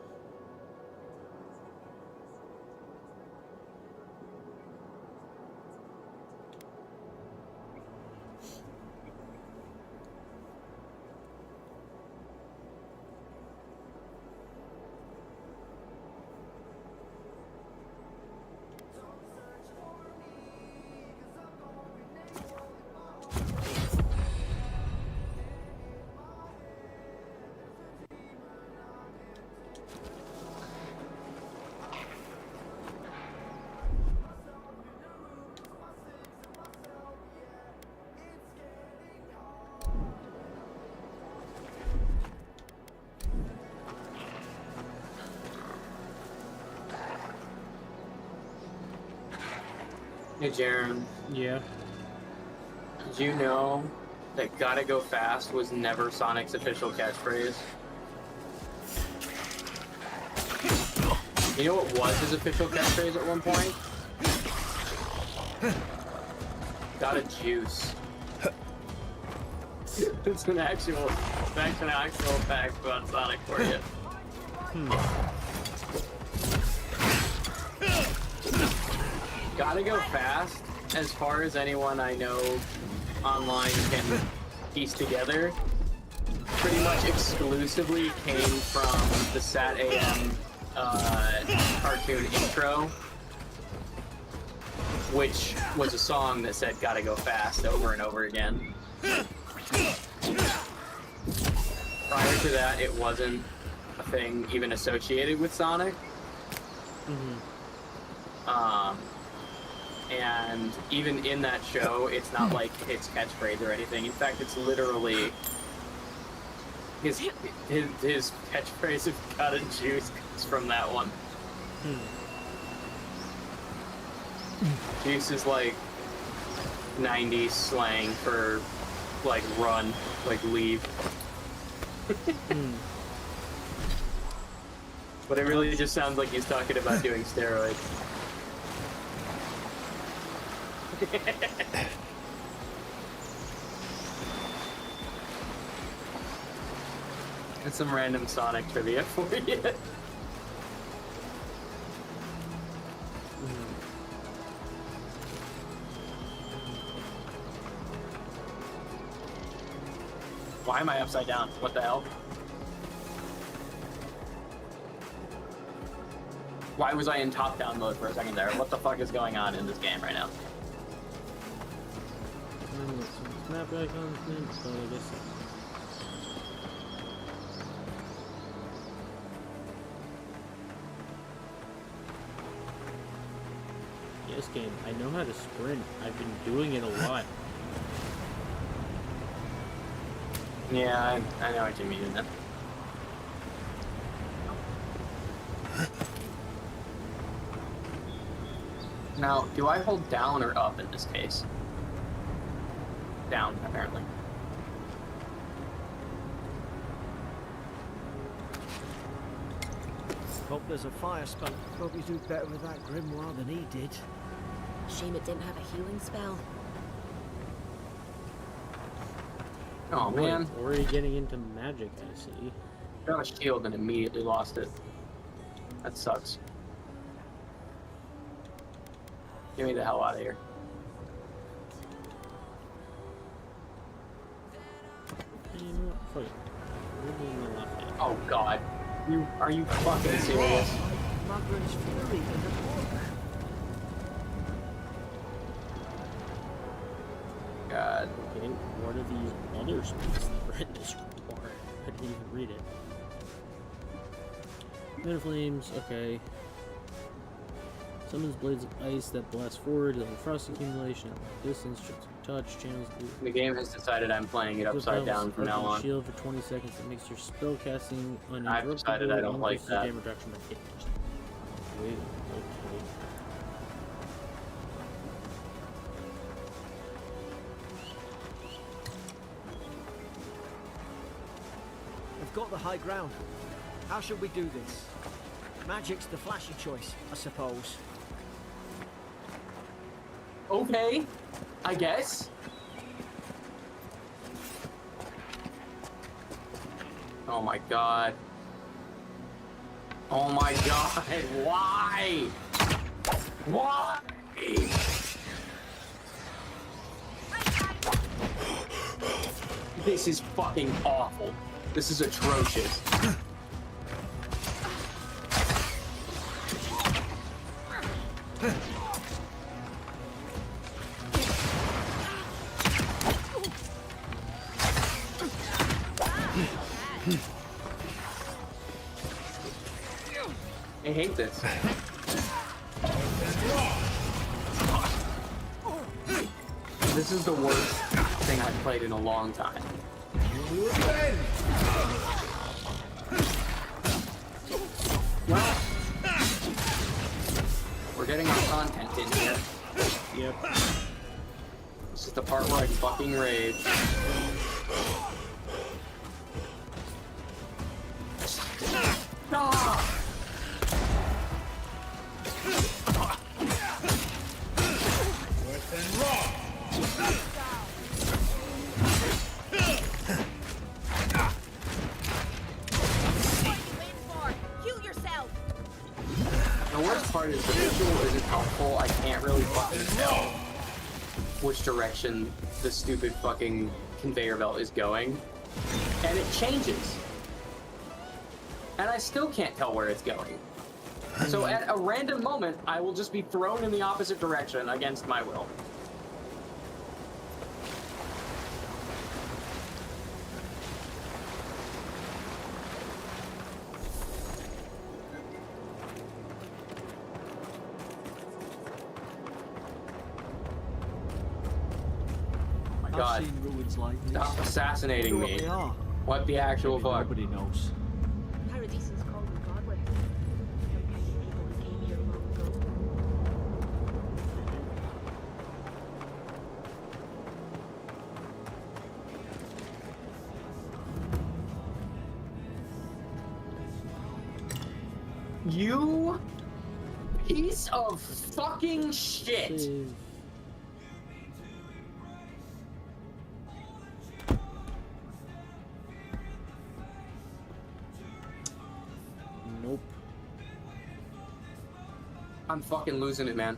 Hey, Jaren, Yeah. did you know that "Gotta Go Fast" was never Sonic's official catchphrase? You know what was his official catchphrase at one point? Got a juice. It's an actual fact about Sonic for you. Gotta Go Fast, as far as anyone I know online can piece together, pretty much exclusively came from the Sat AM cartoon intro, which was a song that said "Gotta Go Fast" over and over again. Prior to that, it wasn't a thing even associated with Sonic. And even in that show, it's not like his catchphrase or anything. In fact, it's literally his catchphrase of "got a juice" comes from that one. Juice is like 90s slang for like run, like leave. But it really just sounds like he's talking about doing steroids. That's some random Sonic trivia for you. Why am I upside down? What the hell? Why was I in top-down mode for a second there? What the fuck is going on in this game right now? Map icons, so I guess. Yes, game. I know how to sprint. I've been doing it a lot. Yeah, I know what you mean. Now, do I hold down or up in this case? Down, apparently. Hope there's a fire spell. Hope you do better with that grimoire than he did. Shame it didn't have a healing spell. Oh man. Already getting into magic, I see. Got a shield and immediately lost it. That sucks. Get me the hell out of here. You know what? Fuck it. We're doing the left hand. Oh god. Are you fucking serious? Magrin's Fury in the book. God. Okay, what are these other spells that are in this report? I didn't even read it. Meta Flames, okay. Summons blades of ice that blast forward, double frost accumulation at long distance, chills of touch, channels The game has decided I'm playing it upside down from now on. Shield for 20 seconds that makes your spell casting uninterruptible. I've decided I don't like that. Damage reduction by 50%. Wait, okay. We've got the high ground. How should we do this? Magic's the flashy choice, I suppose. Okay, I guess. Oh my god. Oh my god, why? Why? This is fucking awful. This is atrocious. I hate this. This is the worst thing I've played in a long time. Well, we're getting our content in here. Yep. This is the part where I fucking rage. Ah! The worst part is the visual isn't helpful. I can't really fucking tell which direction the stupid fucking conveyor belt is going. And it changes. And I still can't tell where it's going. So at a random moment, I will just be thrown in the opposite direction against my will. I've God. seen ruins like this. Stop assassinating Wonder what me. they are. What the actual Maybe fuck? nobody knows. Paradisans called them godless. People who came here long ago. You piece of fucking shit. Save. Nope. I'm fucking losing it, man.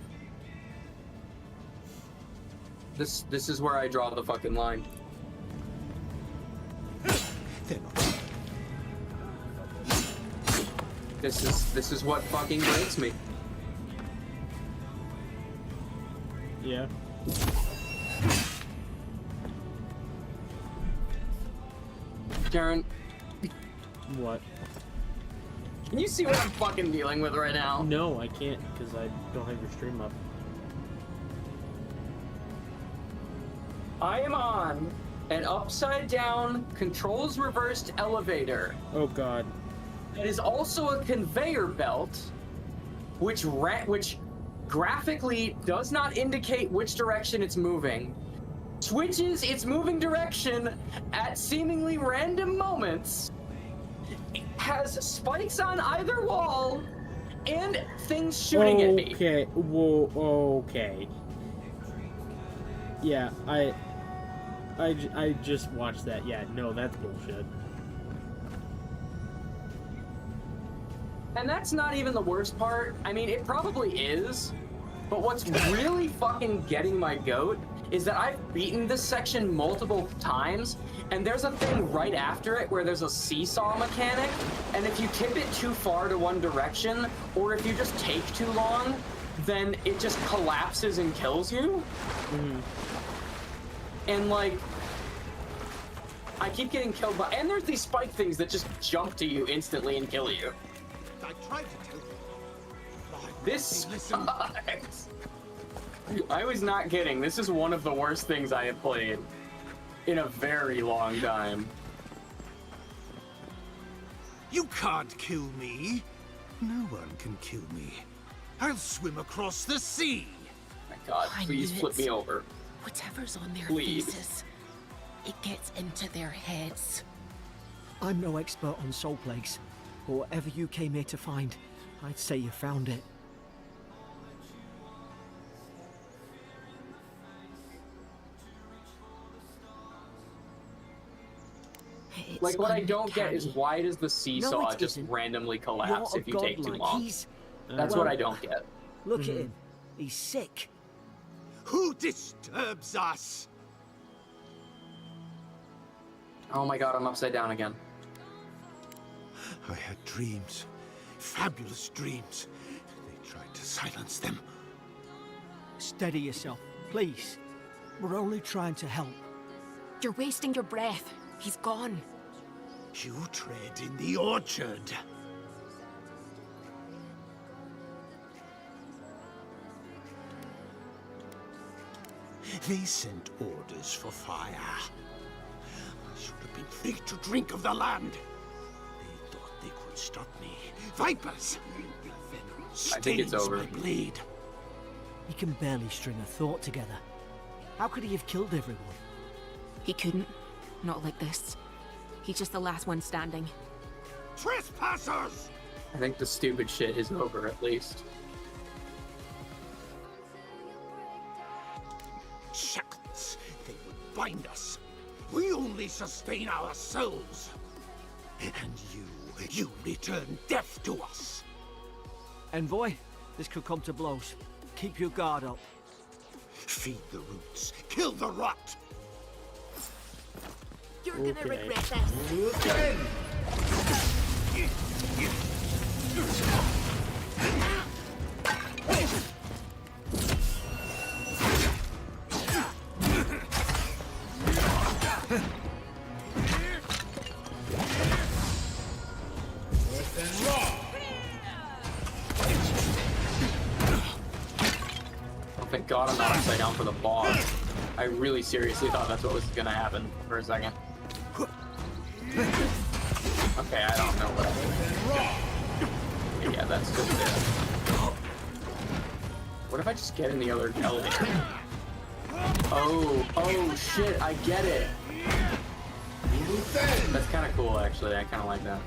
This is where I draw the fucking line. They're not. This is what fucking breaks me. Yeah. Karen, What? can you see what I'm fucking dealing with right now? No, I can't because I don't have your stream up. I am on an upside down, controls reversed elevator. Oh god. It is also a conveyor belt, which graphically does not indicate which direction it's moving. Switches its moving direction at seemingly random moments. It has spikes on either wall and things shooting at me. Okay. Whoa. Okay. Yeah. I just watched that. Yeah. No, that's bullshit. And that's not even the worst part. I mean, it probably is. But what's really fucking getting my goat is that I've beaten this section multiple times, and there's a thing right after it where there's a seesaw mechanic, and if you tip it too far to one direction, or if you just take too long, then it just collapses and kills you. And like, I keep getting killed by, and there's these spike things that just jump to you instantly and kill you. I tried to tell you. This sucks. I was not kidding. This is one of the worst things I have played in a very long time. You can't kill me. No one can kill me. I'll swim across the sea. My God, I please knew flip it. me over. Whatever's on their Please. faces, it gets into their heads. I'm no expert on soul plagues, but whatever you came here to find, I'd say you found it. It's Like, what I don't get is uncanny. why does the seesaw it just isn't. randomly You're collapse a if you take too godlike. long? He's... That's well, what I don't get. Look at him. He's sick. Who disturbs us? Oh my God, I'm upside down again. I had dreams. Fabulous dreams. They tried to silence them. Steady yourself, please. We're only trying to help. You're wasting your breath. He's gone. You tread in the orchard. They sent orders for fire. I should have been free to drink of the land. They thought they could stop me. Vipers! Venom I think it's stains over. my blade. He can barely string a thought together. How could he have killed everyone? He couldn't. Not like this. He's just the last one standing. Trespassers! I think the stupid shit is over at least. Shackles. They would bind us. We only sustain ourselves. And you return death to us. Envoy, this could come to blows. Keep your guard up. Feed the roots. Kill the rot. You're gonna Okay. regret this. Oh, thank God I'm not upside down for the boss. I really seriously thought that's what was gonna happen for a second. Okay, I don't know what I did. Yeah, that's just it. What if I just get in the other elevator? Oh shit, I get it. That's kind of cool, actually. I kind of like that.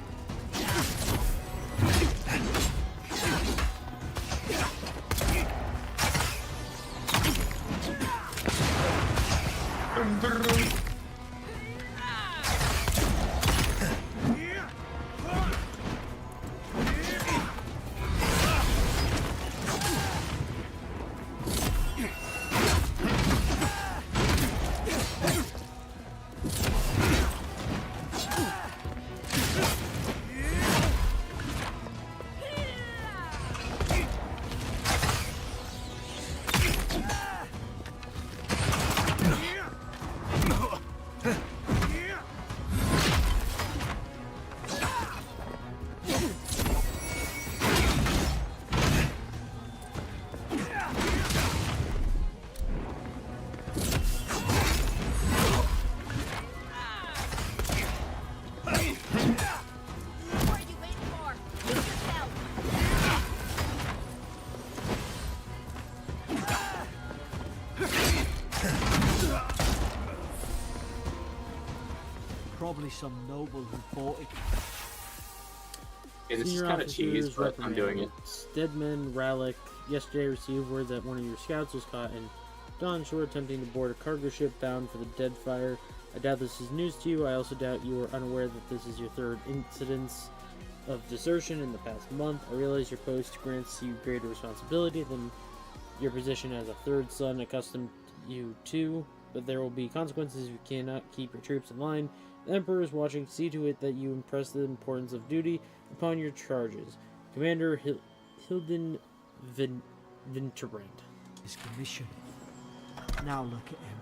Probably some noble who bought it. Okay, this is Senior kind of cheese, officers but I'm doing it. reprimanded. Stedman Rallick yesterday received word that one of your scouts was caught in Dawn Shore attempting to board a cargo ship bound for the Deadfire. I doubt this is news to you. I also doubt you are unaware that this is your third incidence of desertion in the past month. I realize your post grants you greater responsibility than your position as a third son accustomed you to, but there will be consequences if you cannot keep your troops in line. The Emperor is watching. See to it that you impress the importance of duty upon your charges. Commander Hilden Winterbrand. His commission. Now look at him.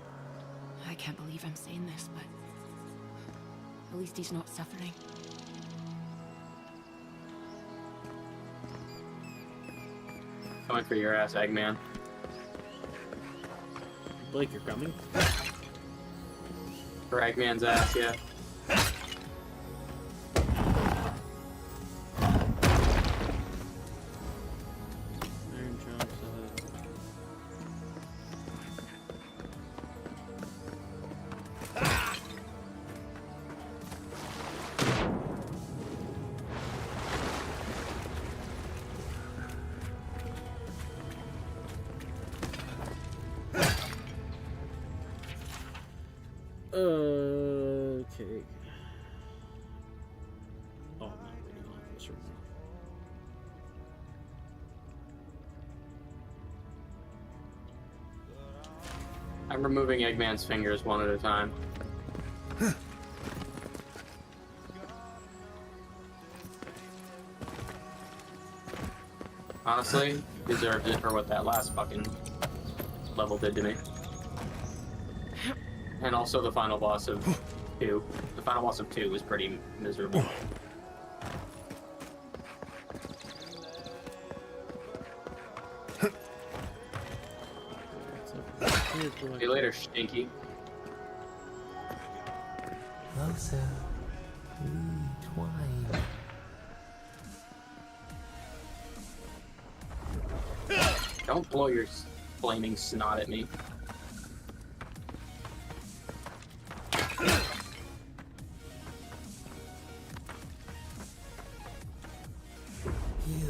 I can't believe I'm saying this, but at least he's not suffering. Coming for your ass, Eggman. Blake, you're coming? For Eggman's ass, yeah. Iron Chunks, okay. Oh, I'm not reading all this right now. I'm removing Eggman's fingers one at a time. Honestly, deserved it for what that last fucking level did to me. And also the final boss of 2. The final boss of 2 was pretty miserable. See you later, Stinky. Closer, we twine. Don't blow your flaming snot at me.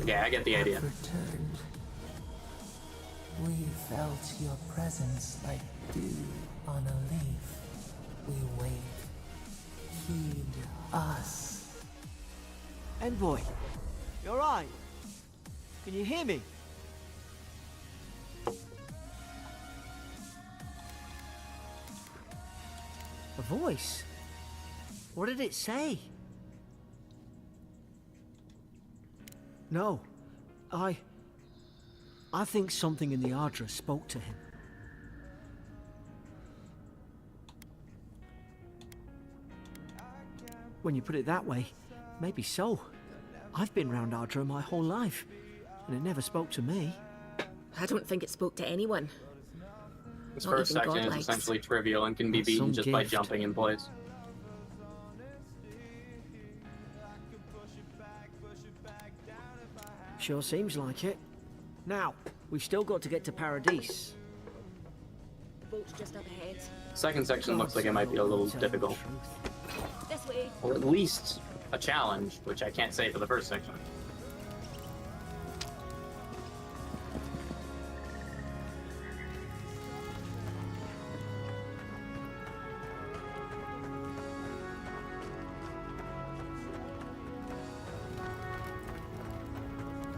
Yeah, I get the idea. Returned. We felt your presence like dew on a leaf. We wait. Heed us. Envoy, you alright? Can you hear me? A voice? What did it say? No, I think something in the Ardra spoke to him. When you put it that way, maybe so. I've been round Ardra my whole life, and it never spoke to me. I don't think it spoke to anyone. This Not first even section is godlikes. essentially trivial and can be That's beaten some just by gift. jumping in place. Sure seems like it. Now, we've still got to get to Paradise. The boat's just up ahead. Second section looks like it might be a little difficult. This way. Or at least a challenge, which I can't say for the first section.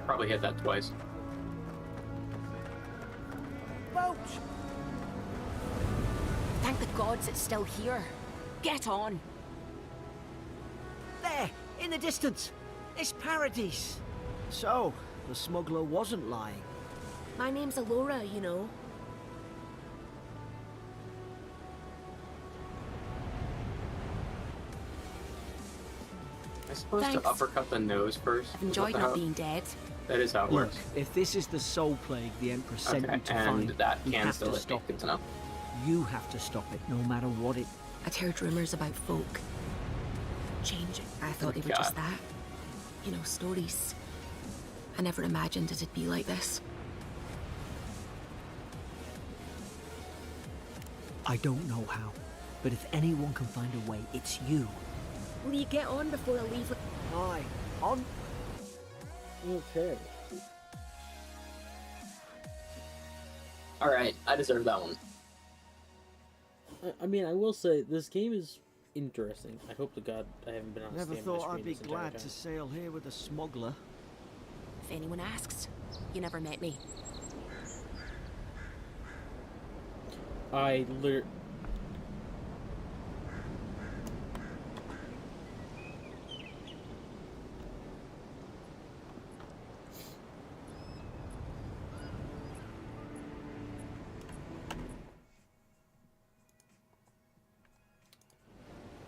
Probably hit that twice. Boat! Thank the gods it's still here. Get on. There, in the distance. It's Paradise. So, the smuggler wasn't lying. My name's Alora, you know. Am I supposed Thanks. to uppercut the nose first? I've enjoyed not being dead. That is how it Look, works. if this is the soul plague the Emperor sent Okay, you to and find, that you can have still to hit me. stop Good it. to know. You have to stop it, no matter what it... I'd heard rumors about folk changing. I thought they were God. just that. You know, stories. I never imagined it'd be like this. I don't know how, But if anyone can find a way, it's you. Will you get on before I leave? Aye, on. Okay. All right, I deserve that one. I mean, I will say this game is interesting. I hope to God I haven't been on a Never standby thought screen I'd be this entire glad time. to sail here with a smuggler. If anyone asks, you never met me. I literally.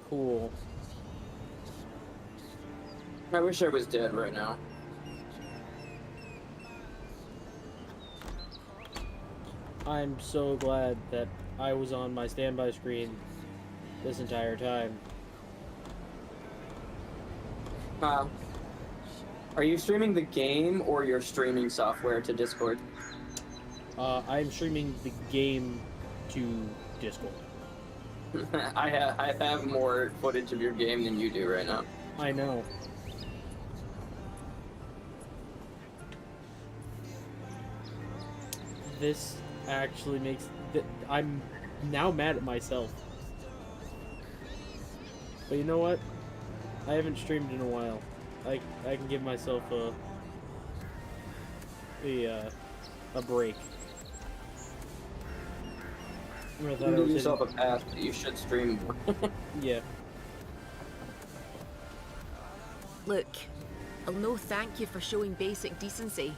Cool. I wish I was dead right now. I'm so glad that I was on my standby screen this entire time. Are you streaming the game or your streaming software to Discord? I'm streaming the game to Discord. I have more footage of your game than you do right now. I know. This actually makes... I'm now mad at myself. But you know what? I haven't streamed in a while. I can give myself a break. I thought I Give was yourself a hitting- pass, but you should stream more. Yeah. Look, I'll no thank you for showing basic decency,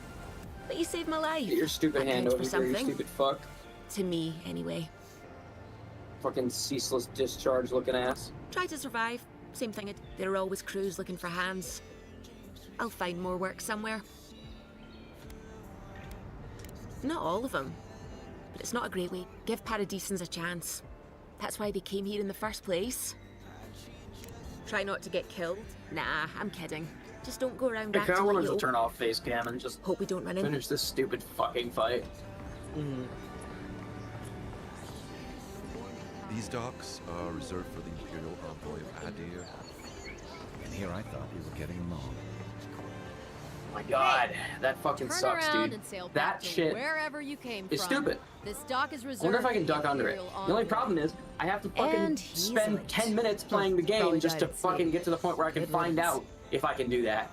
but you saved my life. Get your stupid That hand counts over for here, you something. stupid fuck. To me, anyway. Fucking ceaseless discharge looking ass. Try to survive. Same thing. There are always crews looking for hands. I'll find more work somewhere. Not all of them, but it's not a great way. Give Paradisans a chance. That's why they came here in the first place. Try not to get killed. Nah, I'm kidding. Just don't go around I acting kinda want like us you to turn off face cam and just hope we don't run in. finish this stupid fucking fight. Mm-hmm. These docks are reserved for the Imperial Envoy of Adir. And here I thought we were getting along. Oh my god, that fucking Turn sucks, around dude. and sail That back to shit wherever you came is from. stupid. This dock is I reserved wonder if I for can the duck under it. Imperial The only Envoy. problem is, I have to fucking And he's spend late. 10 minutes playing the game Probably just to died at sea. fucking get to the point where I can Good find riddance. out if I can do that.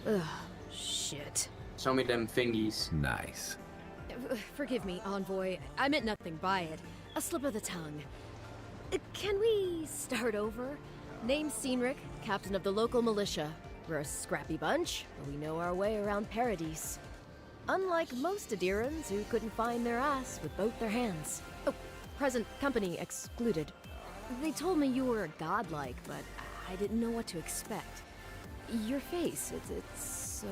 Ugh, shit. Show me them fingies. Nice. Forgive me, Envoy. I meant nothing by it. A slip of the tongue. Can we start over? Name's Cynric, captain of the local militia. We're a scrappy bunch, but we know our way around Paradise. Unlike most Adirans who couldn't find their ass with both their hands. Oh, present company excluded. They told me you were godlike, but I didn't know what to expect. Your face, it's so...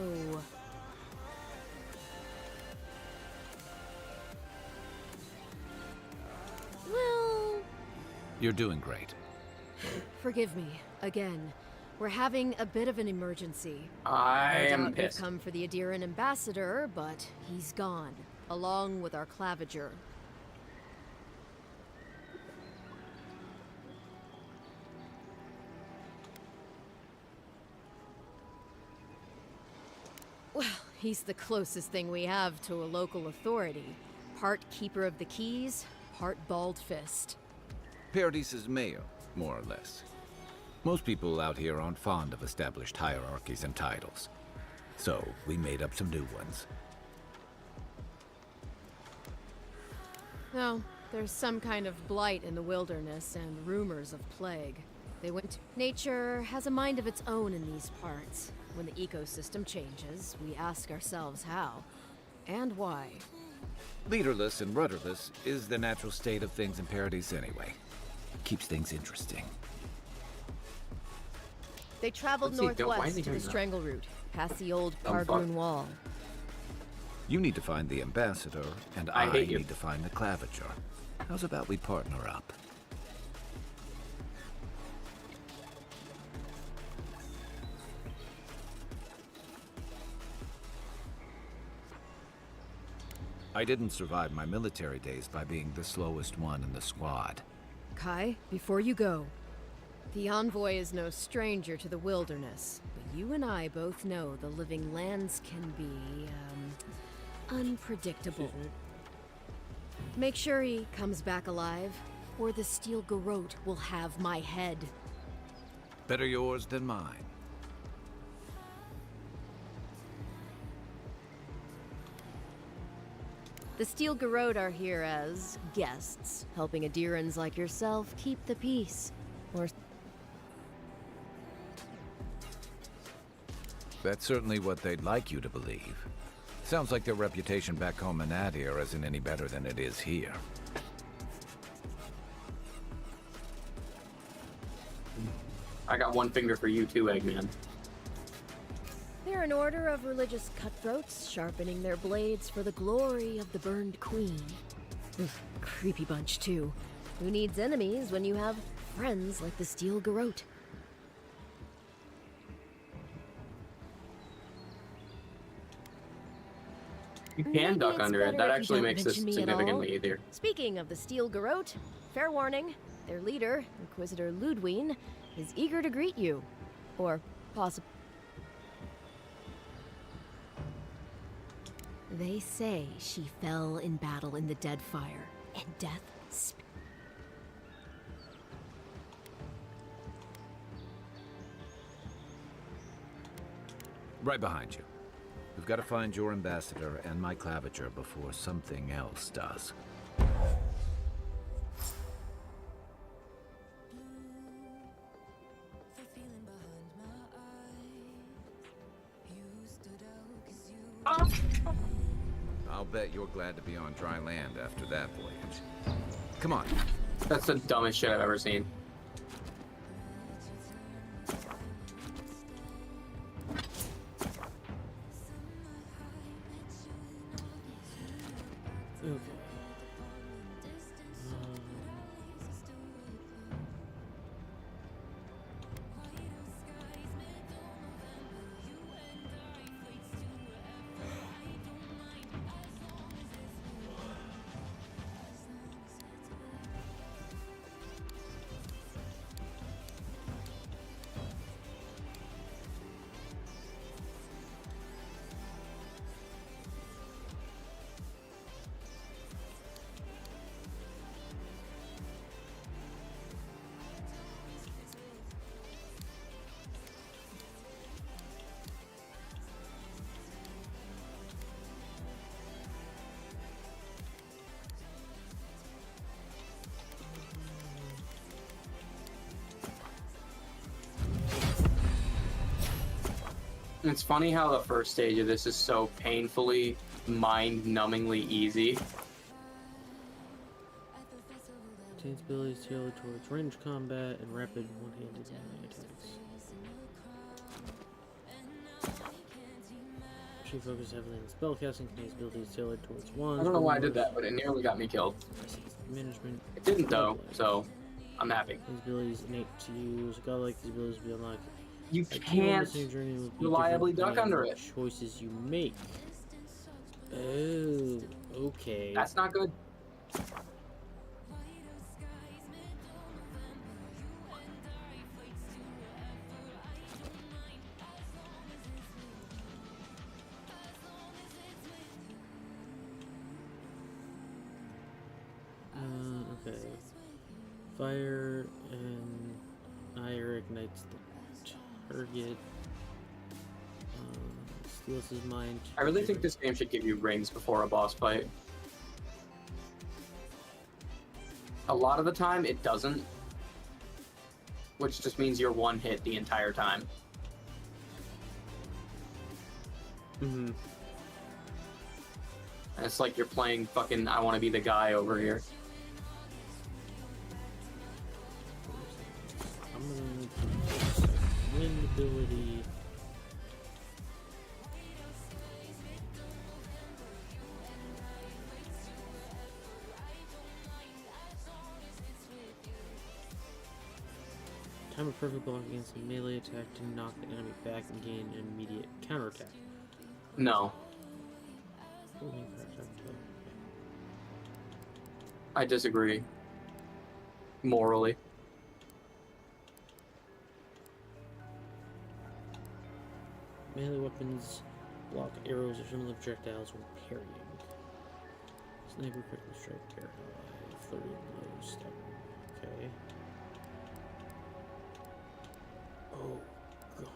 Well, You're doing great. forgive me, again. We're having a bit of an emergency. I am doubt you've pissed. come for the Adiran ambassador, but he's gone, along with our claviger. Well, he's the closest thing we have to a local authority. Part keeper of the keys, part bald fist. Paradise's mayor, more or less. Most people out here aren't fond of established hierarchies and titles. So, we made up some new ones. No, there's some kind of blight in the wilderness and rumors of plague. They went to... Nature has a mind of its own in these parts. When the ecosystem changes, we ask ourselves how. And why. Leaderless and rudderless is the natural state of things in Paradise anyway. Keeps things interesting. They traveled Let's see, why is northwest he to the doing that? Strangle Route, past the old Dumb fuck. Cargroon Wall. You need to find the ambassador, and I I hate you. need to find the claviger. How's about we partner up? I didn't survive my military days by being the slowest one in the squad. Kai, before you go, the Envoy is no stranger to the wilderness, but you and I both know the living lands can be, unpredictable. Make sure he comes back alive, or the Steel Garrote will have my head. Better yours than mine. The Steel Garrote are here as guests, helping Adirans like yourself keep the peace. Or That's certainly what they'd like you to believe. Sounds like their reputation back home in Adir isn't any better than it is here. I got one finger for you too, Eggman. they're an order of religious cutthroats, sharpening their blades for the glory of the burned queen. Creepy bunch, too. Who needs enemies when you have friends like the Steel Garrote? You can duck Maybe it's under it. better That if you actually don't makes this mention me at all. significantly easier. Speaking of the Steel Garrote, fair warning, their leader, Inquisitor Ludwine, is eager to greet you. Or possibly. They say she fell in battle in the Deadfire, and death Right behind you. We've got to find your ambassador and my claviger before something else does. I'll bet you're glad to be on dry land after that voyage. Come on. That's the dumbest shit I've ever seen. Okay. It's funny how the first stage of this is so painfully, mind-numbingly easy. Obtains abilities tailored towards range combat and rapid one-handed melee attacks. She focuses heavily on spellcasting, contains abilities tailored towards wands. I don't know why I did that, but it nearly got me killed. Management. It didn't though, so I'm happy. These abilities innate to use. Godlike, these abilities will be unlocked. You A key can't bonus in your journey will be reliably different duck under depending on it. what choices you make. Oh, okay. That's not good. Okay. Fire and ire ignites the target. Steals his mind. I really think this game should give you rings before a boss fight. A lot of the time, it doesn't. Which just means you're one hit the entire time. Mm-hmm. And it's like you're playing fucking I Want to Be the Guy over here. I'm gonna need to wind ability. Time of perfect block against a melee attack to knock the enemy back and gain an immediate counterattack. No. Holding for attack to I disagree. Morally. Melee weapons block arrows or similar projectiles when parrying. Sniper critical strike, parry ally, flurry of blows, stun. Okay. Oh god.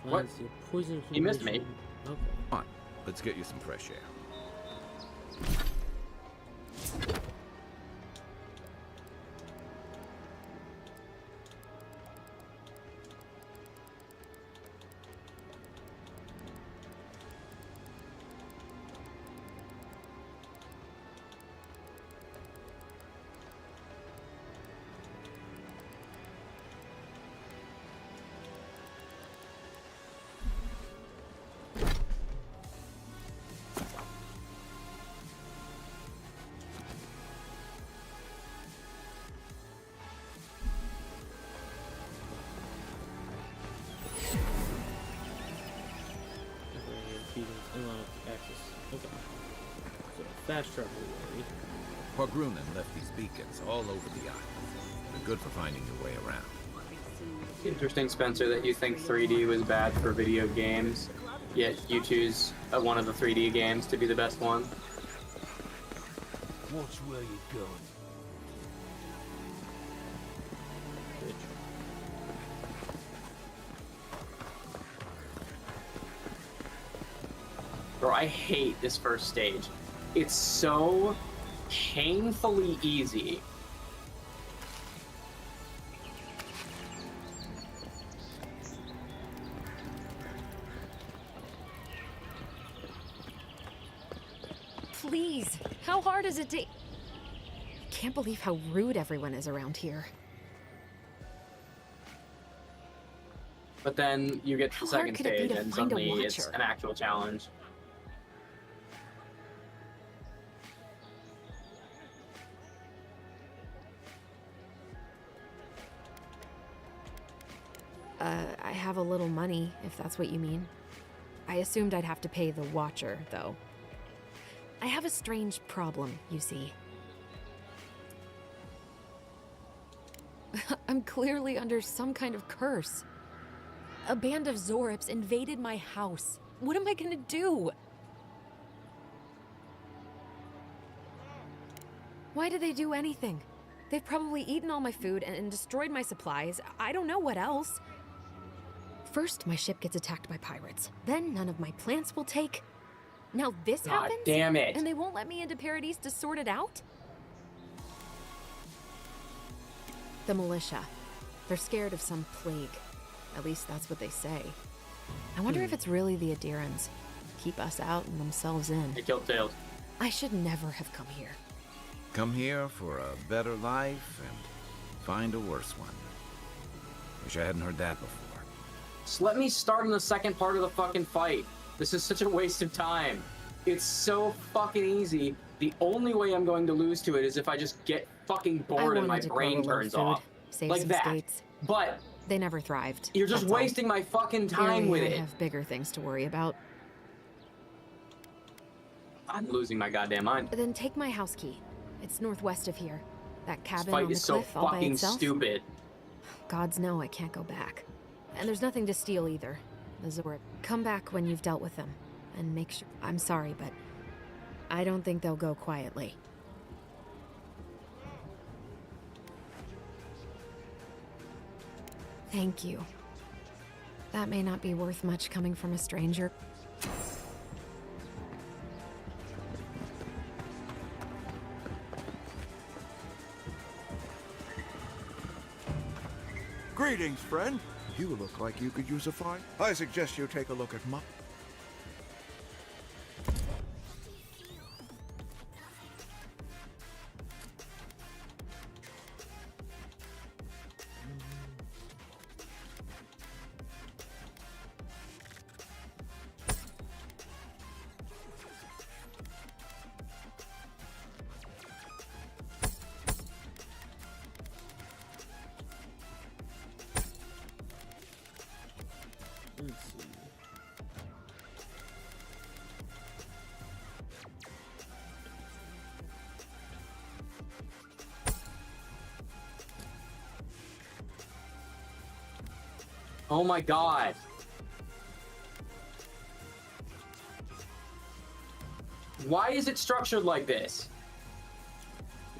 What? Poison You missed me. Okay. Come on, let's get you some fresh air. Okay. So, fast travel way. Quagrunin left these beacons all over the island. They're good for finding your way around. Interesting, Spencer, that you think 3D was bad for video games, yet you choose one of the 3D games to be the best one. Watch where you're going. Bro, I hate this first stage. It's so painfully easy. Please, how hard is it to... Can't believe how rude everyone is around here. But then you get to the How hard second could it be stage to and find a suddenly it's watcher? an actual challenge. I have a little money, if that's what you mean. I assumed I'd have to pay the watcher, though. I have a strange problem, you see. I'm clearly under some kind of curse. A band of Zorips invaded my house. What am I gonna do? Why did they do anything? They've probably eaten all my food and destroyed my supplies. I don't know what else. First, my ship gets attacked by pirates. Then none of my plants will take. Now this God happens? damn it. And they won't let me into Paradise to sort it out? The militia. They're scared of some plague. At least that's what they say. I wonder if it's really the Adirans. Keep us out and themselves in. They killed Tails. I should never have come here. Come here for a better life and find a worse one. Wish I hadn't heard that before. Just let me start on the second part of the fucking fight. This is such a waste of time. It's so fucking easy. The only way I'm going to lose to it is if I just get fucking bored and my brain turns off. Save Like some that. skates. But They never thrived. you're just that's all. wasting my fucking time Clearly, with I it. have bigger things to worry about. I'm losing my goddamn mind. Then take my house key. It's northwest of here. That This cabin fight on the is so cliff all by fucking itself. stupid. Gods know I can't go back. And there's nothing to steal either. The Zorip. Come back when you've dealt with them. And make sure... I'm sorry, but... I don't think they'll go quietly. Thank you. That may not be worth much coming from a stranger. Greetings, friend. You look like you could use a fight. I suggest you take a look at my... Oh my god. Why is it structured like this?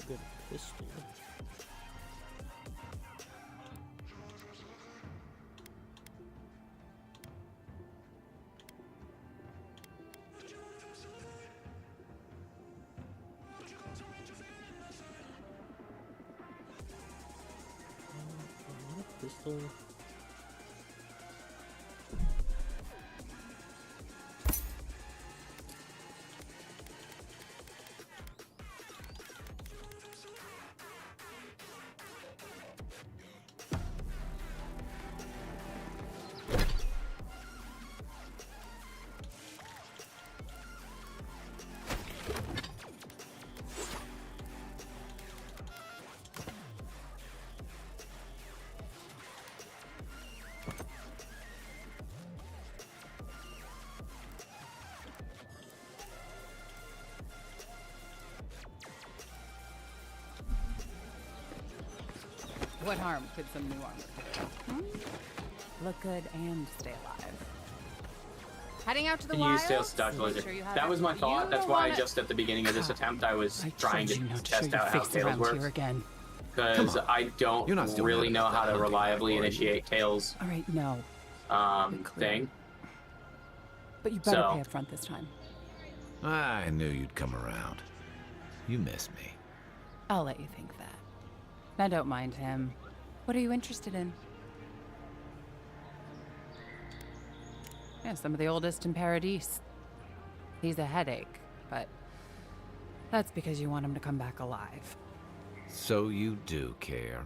Good pistol. Pistol. What harm could some new armor do? Look good and stay alive. Heading out to the Can you use wilds? sales dodge laser? Make sure you have That was my it. thought. You That's don't why wanna- just at the beginning of this attempt I was trying to test out how face Tails around works. here again. Because I You're don't not still really mad know about how that to hunting reliably app, are you? initiate Tails All right, no. thing. But you better So- pay up front this time. I knew you'd come around. You miss me. I'll let you think that. Now don't mind him. What are you interested in? Yeah, some of the oldest in Paradise. He's a headache, but that's because you want him to come back alive. So you do care.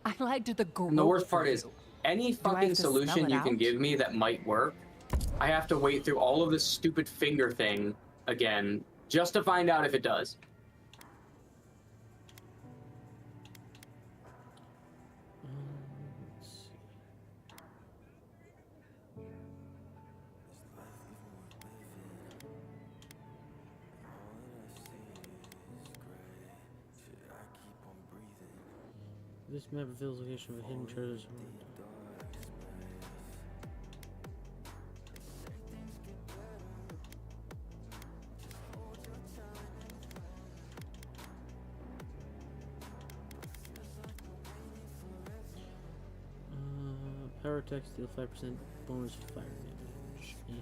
I lied to the girl. And the worst part is, any I have fucking to spell solution it you can out? give me that might work, I have to wait through all of this stupid finger thing again just to find out if it does. Let's see. This map reveals location of a hidden treasure. Power attacks deal 5% bonus fire damage. Yeah.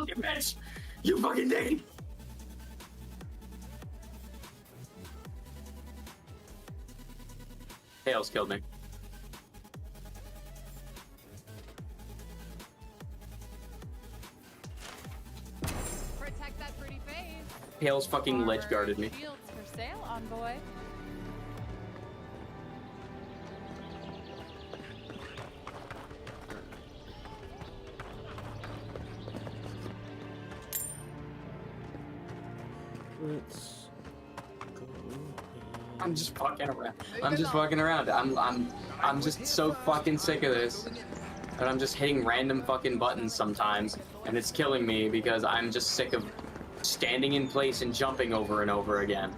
You bitch! You fucking did! Tails killed me. Protect that pretty face. Tails fucking ledge guarded me. Shields for sale, envoy. Let's go. I'm just fucking around. I'm just fucking around. I'm just so fucking sick of this. And I'm just hitting random fucking buttons sometimes, and it's killing me because I'm just sick of standing in place and jumping over and over again.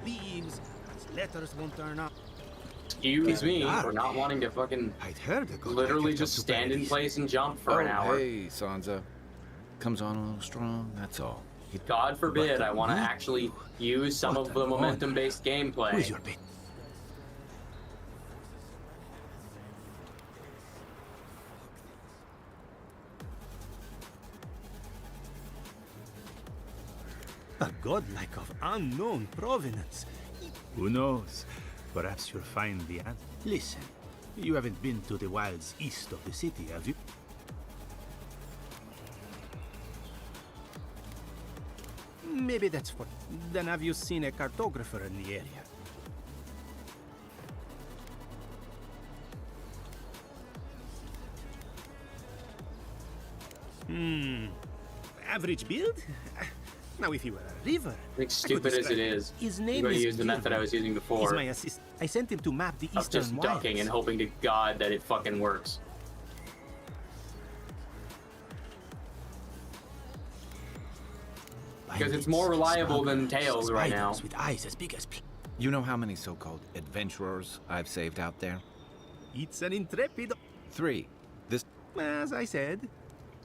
Leaves, letters won't turn up. Excuse me for not wanting to fucking I'd heard a good literally package just up to stand in Paradise. place and jump for an hour. Hey, Sansa. Comes on a little strong, that's all. God forbid But I want to you- actually use some What of the an honor. momentum-based gameplay. Who is your bait? A godlike of unknown provenance. Who knows? Perhaps you'll find the answer. Listen, you haven't been to the wilds east of the city, have you? Maybe that's what. Then have you seen a cartographer in the area? Average build? Now, if you were a river, Like, stupid as it is, His I'm name going to is use the method I was using He's before my assist. I sent him to map the of eastern just wilds. ducking and hoping to God that it fucking works. Because it's more reliable than Tails right now. With eyes as big as You know how many so-called adventurers I've saved out there? It's an intrepid. 3. This, as I said.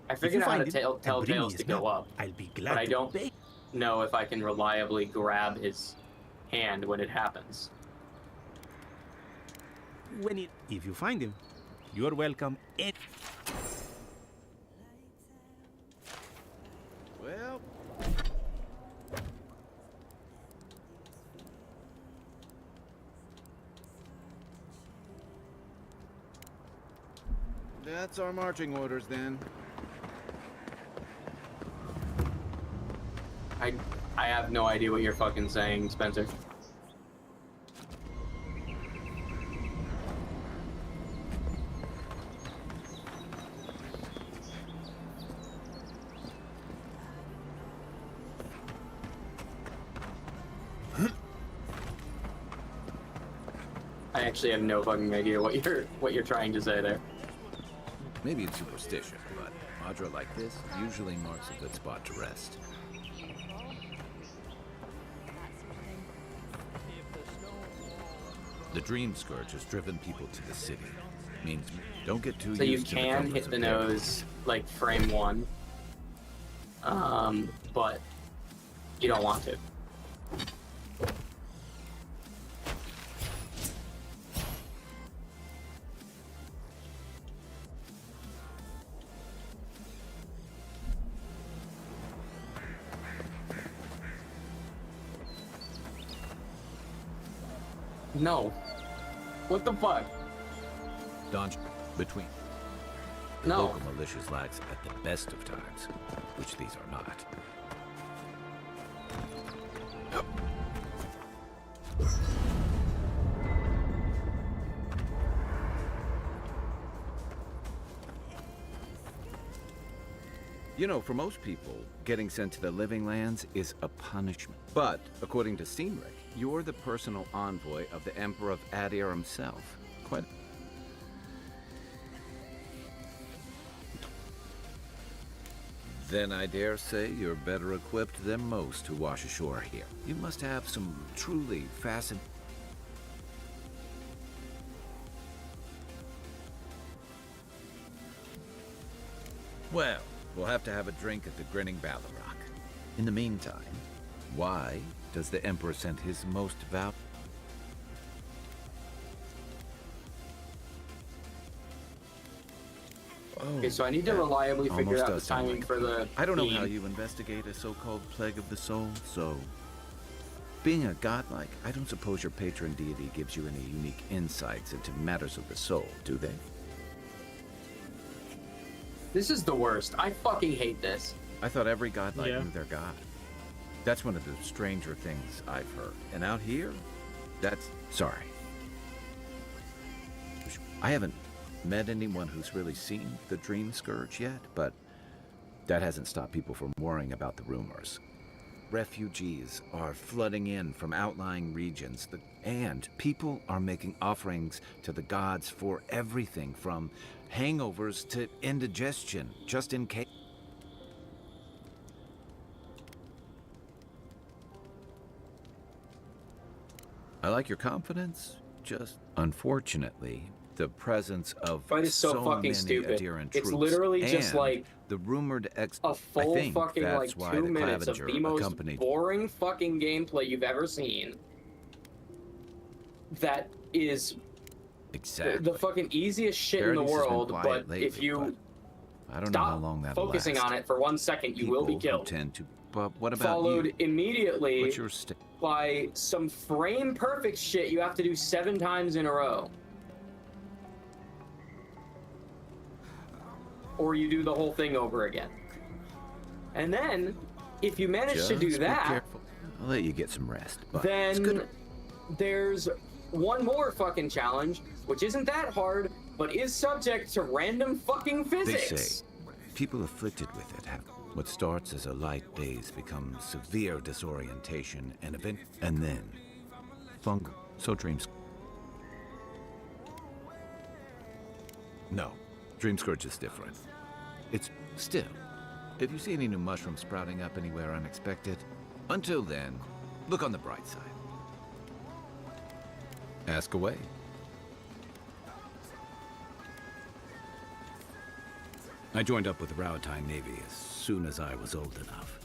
I figured out how to tell Tails to go up, I'll be glad but I to don't obey. know if I can reliably grab his hand when it happens. If you find him, you're welcome. Well, that's our marching orders then. I have no idea what you're fucking saying, Spencer. I actually have no fucking idea what you're trying to say there. Maybe it's superstition, but Madra like this usually marks a good spot to rest. The Dream Scourge has driven people to the city. Means don't get too so you used to the can comforts hit of the Paradise. nose like frame 1, but you don't want to. No. What the fuck? Dodge between. The No. local militias lags at the best of times, which these are not. You know, for most people, getting sent to the Living Lands is a punishment. But, according to Cynric, you're the personal envoy of the Emperor of Adir himself. Quite... Then I dare say you're better equipped than most who wash ashore here. You must have some truly fascinating... Well, we'll have to have a drink at the Grinning Ballarrock. In the meantime, why does the Emperor send his most valiant... Okay, so I need to reliably figure Almost out the does sound timing like for the I don't know beam. how you investigate a so-called plague of the soul, so... Being a godlike, I don't suppose your patron deity gives you any unique insights into matters of the soul, do they? This is the worst. I fucking hate this. I thought every godlike Yeah. knew their god. That's one of the stranger things I've heard. And out here, that's... Sorry. I haven't met anyone who's really seen the Dream Scourge yet, but that hasn't stopped people from worrying about the rumors. Refugees are flooding in from outlying regions, and people are making offerings to the gods for everything from hangovers to indigestion, just in case. I like your confidence, just unfortunately, the presence of Fight is so fucking many stupid. adherent It's troops literally just and like the rumored a full I think fucking that's like why 2 the minutes of Clavenger the most accompanied. boring fucking gameplay you've ever seen. That is Exactly. the fucking easiest shit in the Paradise has been world, quiet but lately, if you I don't know how stop long that'll focusing last. on it for 1 second, you will be People who killed. tend to, but what about Followed you? immediately What's your by some frame perfect shit you have to do 7 times in a row. Or you do the whole thing over again. And then, if you manage to do Just be that, careful. I'll let you get some rest, but it's then good. there's one more fucking challenge, which isn't that hard, but is subject to random fucking They physics. say people afflicted with it have what starts as a light daze becomes severe disorientation and then fungal. So dreams. No, Dream Scourge is different. It's still if you see any new mushrooms sprouting up anywhere unexpected, until then, look on the bright side. Ask away. I joined up with the Rowatine Navy as soon as I was old enough.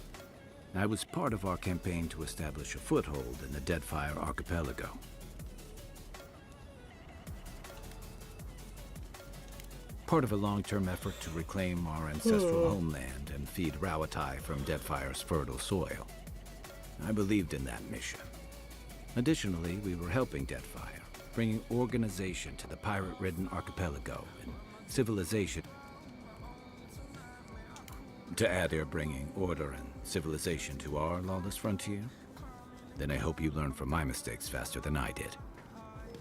I was part of our campaign to establish a foothold in the Deadfire Archipelago. Part of a long-term effort to reclaim our ancestral homeland and feed Rowatine from Deadfire's fertile soil. I believed in that mission. Additionally, we were helping Deadfire, bringing organization to the pirate-ridden archipelago and civilization. To add, they're bringing order and civilization to our lawless frontier. Then I hope you learn from my mistakes faster than I did.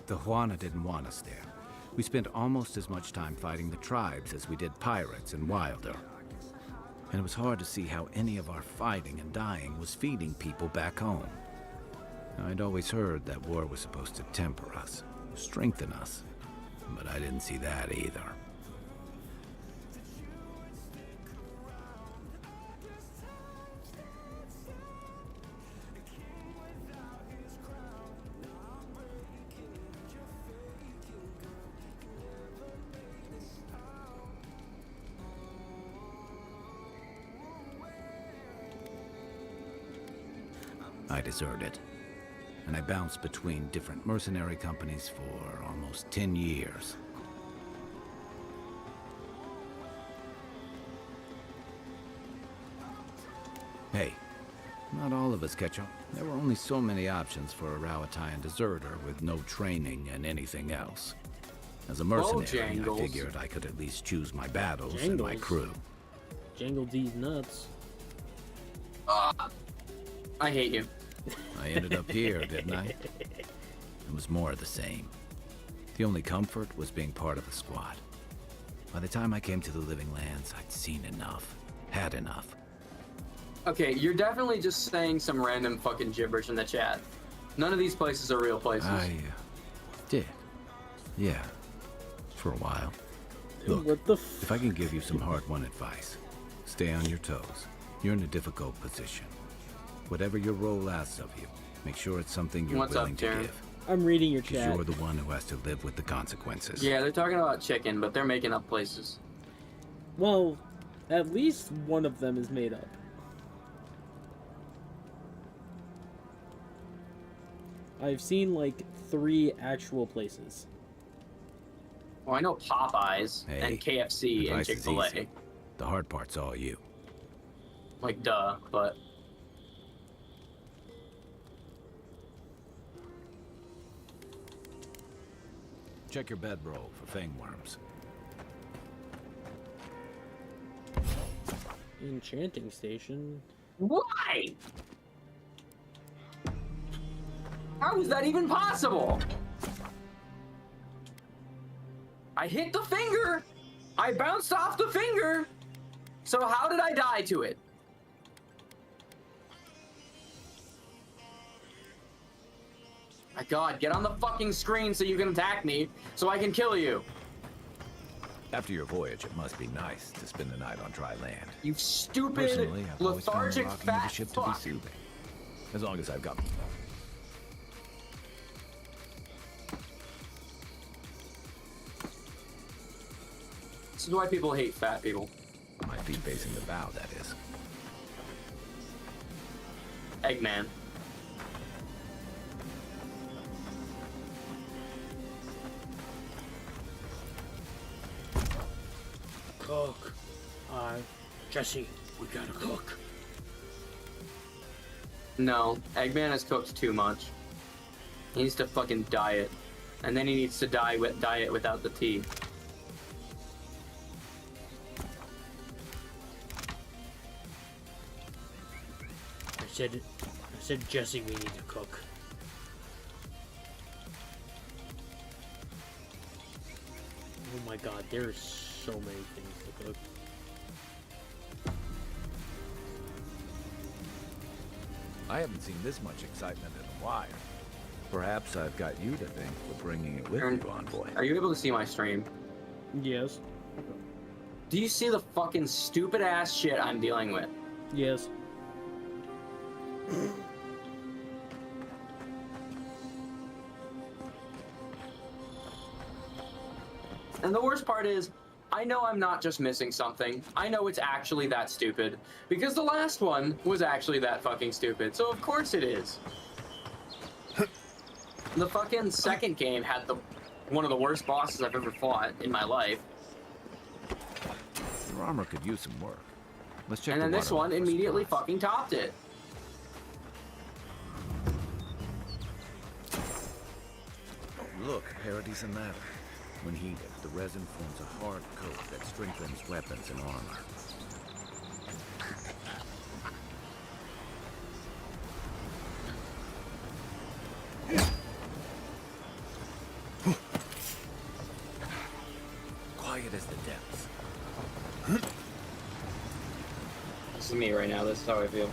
The Juana didn't want us there. We spent almost as much time fighting the tribes as we did pirates and Wilder. And it was hard to see how any of our fighting and dying was feeding people back home. I'd always heard that war was supposed to temper us, strengthen us, but I didn't see that either. I deserted, and I bounced between different mercenary companies for almost 10 years. Hey, not all of us catch on. There were only so many options for a Rowatine deserter with no training and anything else. As a mercenary, I figured I could at least choose my battles and my crew. Jangle these nuts. I hate you. I ended up here, didn't I? It was more of the same. The only comfort was being part of a squad. By the time I came to the Living Lands, I'd seen enough. Had enough. Okay, you're definitely just saying some random fucking gibberish in the chat. None of these places are real places. I did. Yeah. For a while. Look, what the if I can give you some hard-won advice, stay on your toes. You're in a difficult position. Whatever your role asks of you, make sure it's something you're willing to give. I'm reading your chat. You're the one who has to live with the consequences. Yeah, they're talking about chicken, but they're making up places. Well, at least one of them is made up. I've seen like 3 actual places. Well, I know Popeyes and KFC and Chick-fil-A. The hard part's all you. Like, duh, but... Check your bedroll for fangworms. Enchanting station. Why? How is that even possible? I hit the finger! I bounced off the finger! So how did I die to it? My god, get on the fucking screen so you can attack me, so I can kill you. After your voyage, it must be nice to spend the night on dry land. You stupid, Personally, I've always found lethargic rocking fat the ship fuck. to be soothing. As long as I've got... This is why people hate fat people. My feet facing the bow, that is. Eggman. Cook. Jesse, we gotta cook. No, Eggman has cooked too much. He needs to fucking diet. And then he needs to diet without the tea. I said Jesse, we need to cook. Oh my god, there's so many things to cook. I haven't seen this much excitement in a while. Perhaps I've got you to thank for bringing it with you, Envoy. Are you able to see my stream? Yes. Do you see the fucking stupid ass shit I'm dealing with? Yes. And the worst part is, I know I'm not just missing something. I know it's actually that stupid. Because the last one was actually that fucking stupid. So of course it is. The fucking second game had one of the worst bosses I've ever fought in my life. Your armor could use some work. Let's check. And then this one immediately fucking topped it. Look, Parady's and ladder. When heated, the resin forms a hard coat that strengthens weapons and armor. Quiet as the depths. This is me right now. This is how I feel.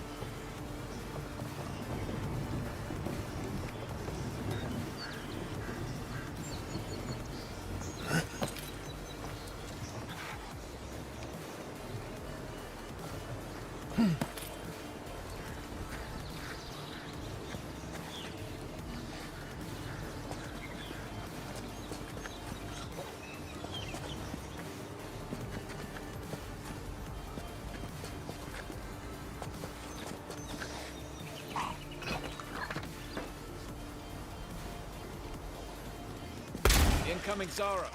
Incoming Zara.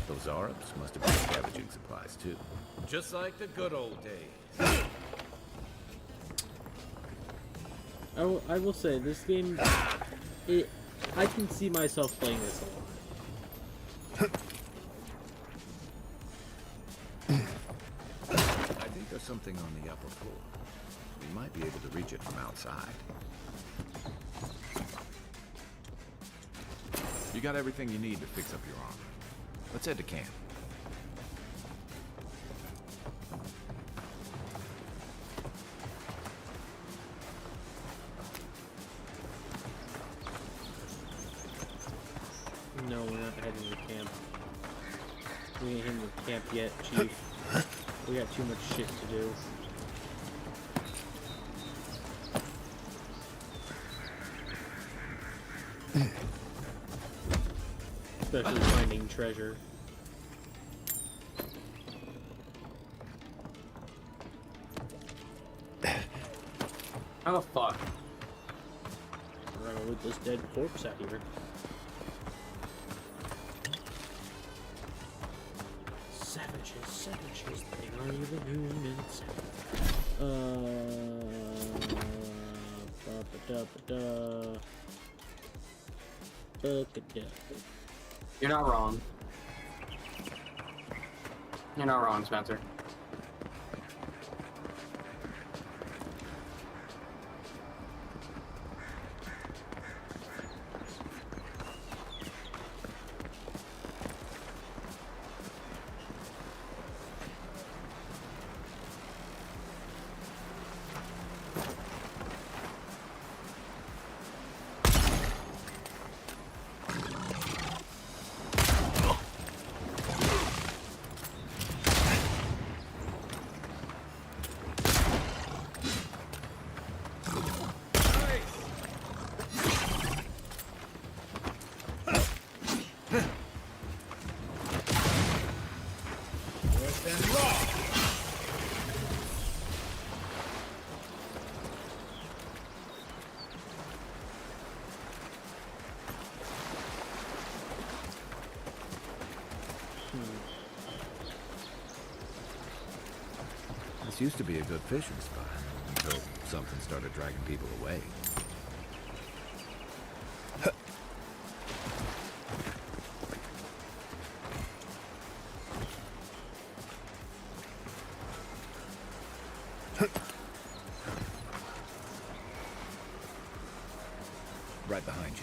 Those Arabs must have been scavenging supplies too. Just like the good old days. I will say, this game, I can see myself playing this a lot. I think there's something on the upper floor. We might be able to reach it from outside. You got everything you need to fix up your armor. Let's head to camp. No, we're not heading to camp. We ain't heading to camp yet, Chief. We got too much shit to do. Especially finding treasure. How the fuck? We're gonna loot this dead corpse out here. Savages, they are even humans. You're not wrong. You're not wrong, Spencer. This used to be a good fishing spot until something started dragging people away. Right behind you.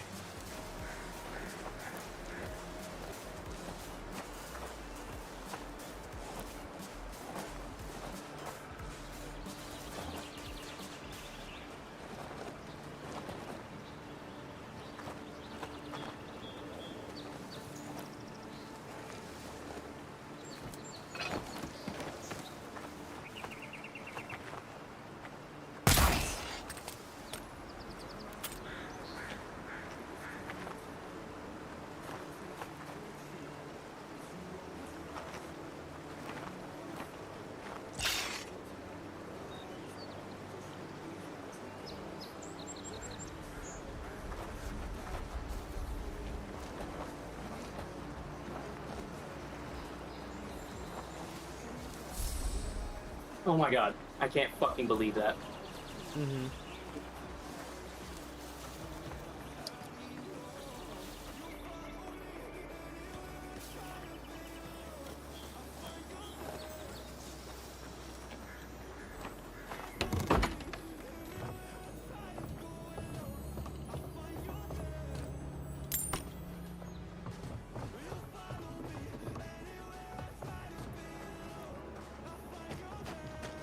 Oh my god, I can't fucking believe that. Mm-hmm.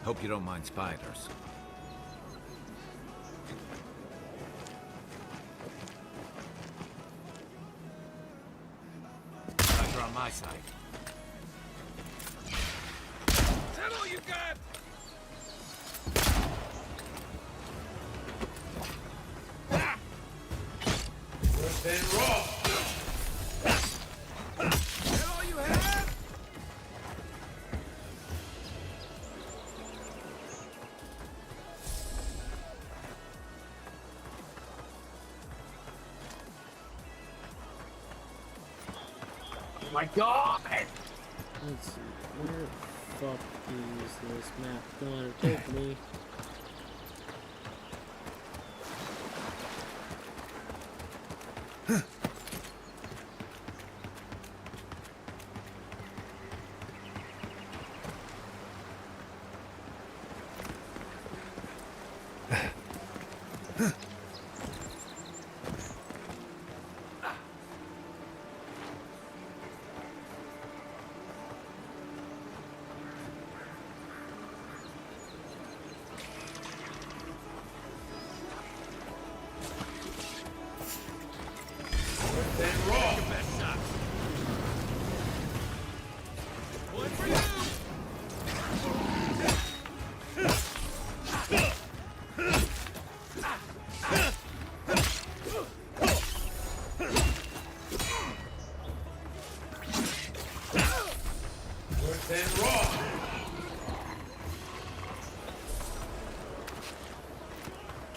Hope you don't mind spiders. Spider on my side. Is that all you got? Worse than raw. Is that all you have? Oh my god! Let's see. Where the fuck is this map gonna take me?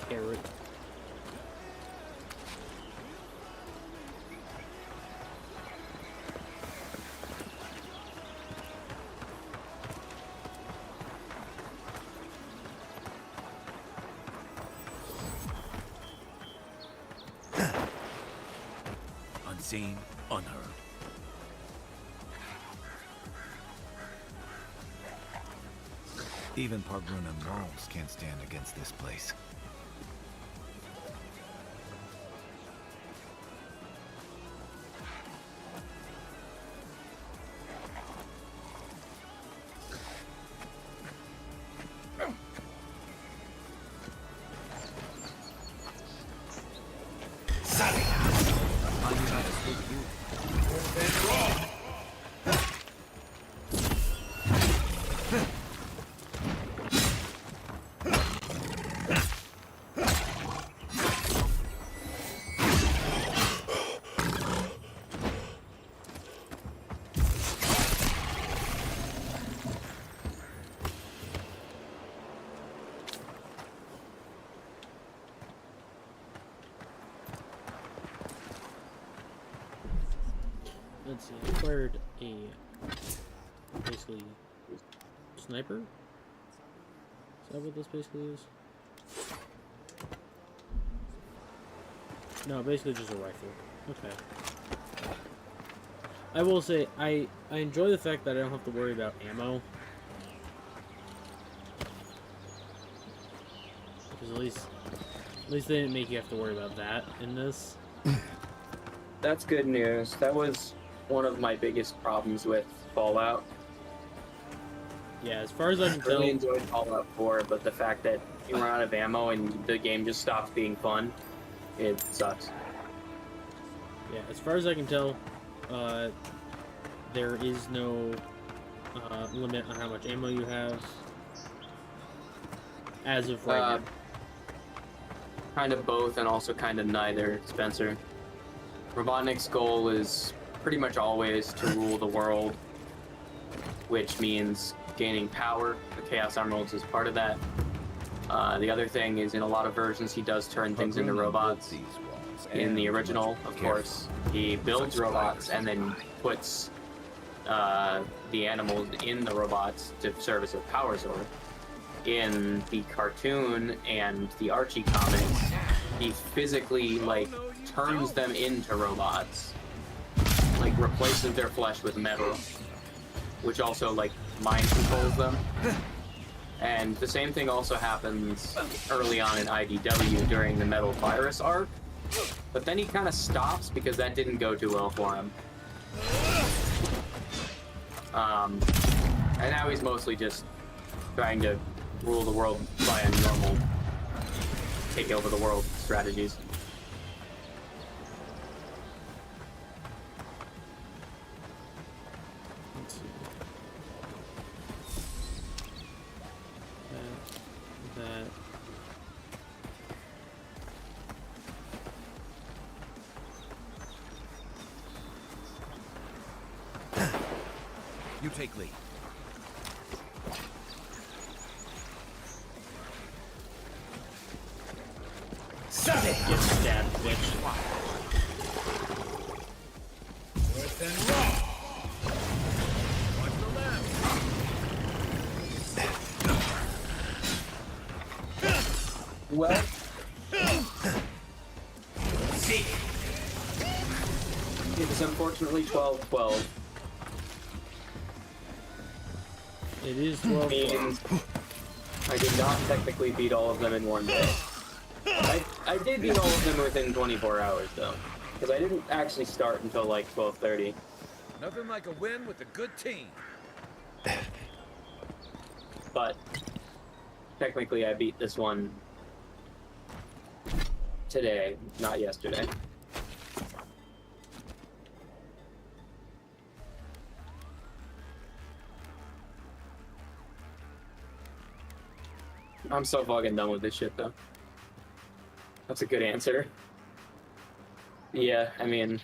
Carrot. Unseen, unheard. Even Pargrunum walls can't stand against this place. Let's see, I acquired a basically sniper? Is that what this basically is? No, basically just a rifle. Okay. I will say, I enjoy the fact that I don't have to worry about ammo. Because at least they didn't make you have to worry about that in this. That's good news. That was one of my biggest problems with Fallout. Yeah, as far as I can I tell, really enjoyed Fallout 4, but the fact that you run out of ammo and the game just stops being fun, it sucks. yeah, as far as I can tell, there is no limit on how much ammo you have as of right now. Kind of both and also kind of neither, Spencer. Robotnik's goal is pretty much always to rule the world, which means gaining power. The Chaos Emeralds is part of that. The other thing is, in a lot of versions, he does turn things into robots. In the original, of course, he builds robots and then puts the animals in the robots to serve as a power source. In the cartoon and the Archie comics, he physically, like, turns them into robots. Like, replaces their flesh with metal, which also, like, mind controls them. And the same thing also happens early on in IDW during the Metal Virus arc. But then he kind of stops because that didn't go too well for him. And now he's mostly just trying to rule the world via normal take over the world strategies. Let's see. That. You take lead. Stop it! Get stabbed, bitch. Worse than raw. Watch the left. Well, see. It is unfortunately 12-12. It is 12. Means I did not technically beat all of them in one day. I did beat all of them within 24 hours, though. Because I didn't actually start until, like, 12:30. Nothing like a win with a good team. But technically I beat this one today, not yesterday. I'm so fucking done with this shit, though. That's a good answer. Yeah, I mean,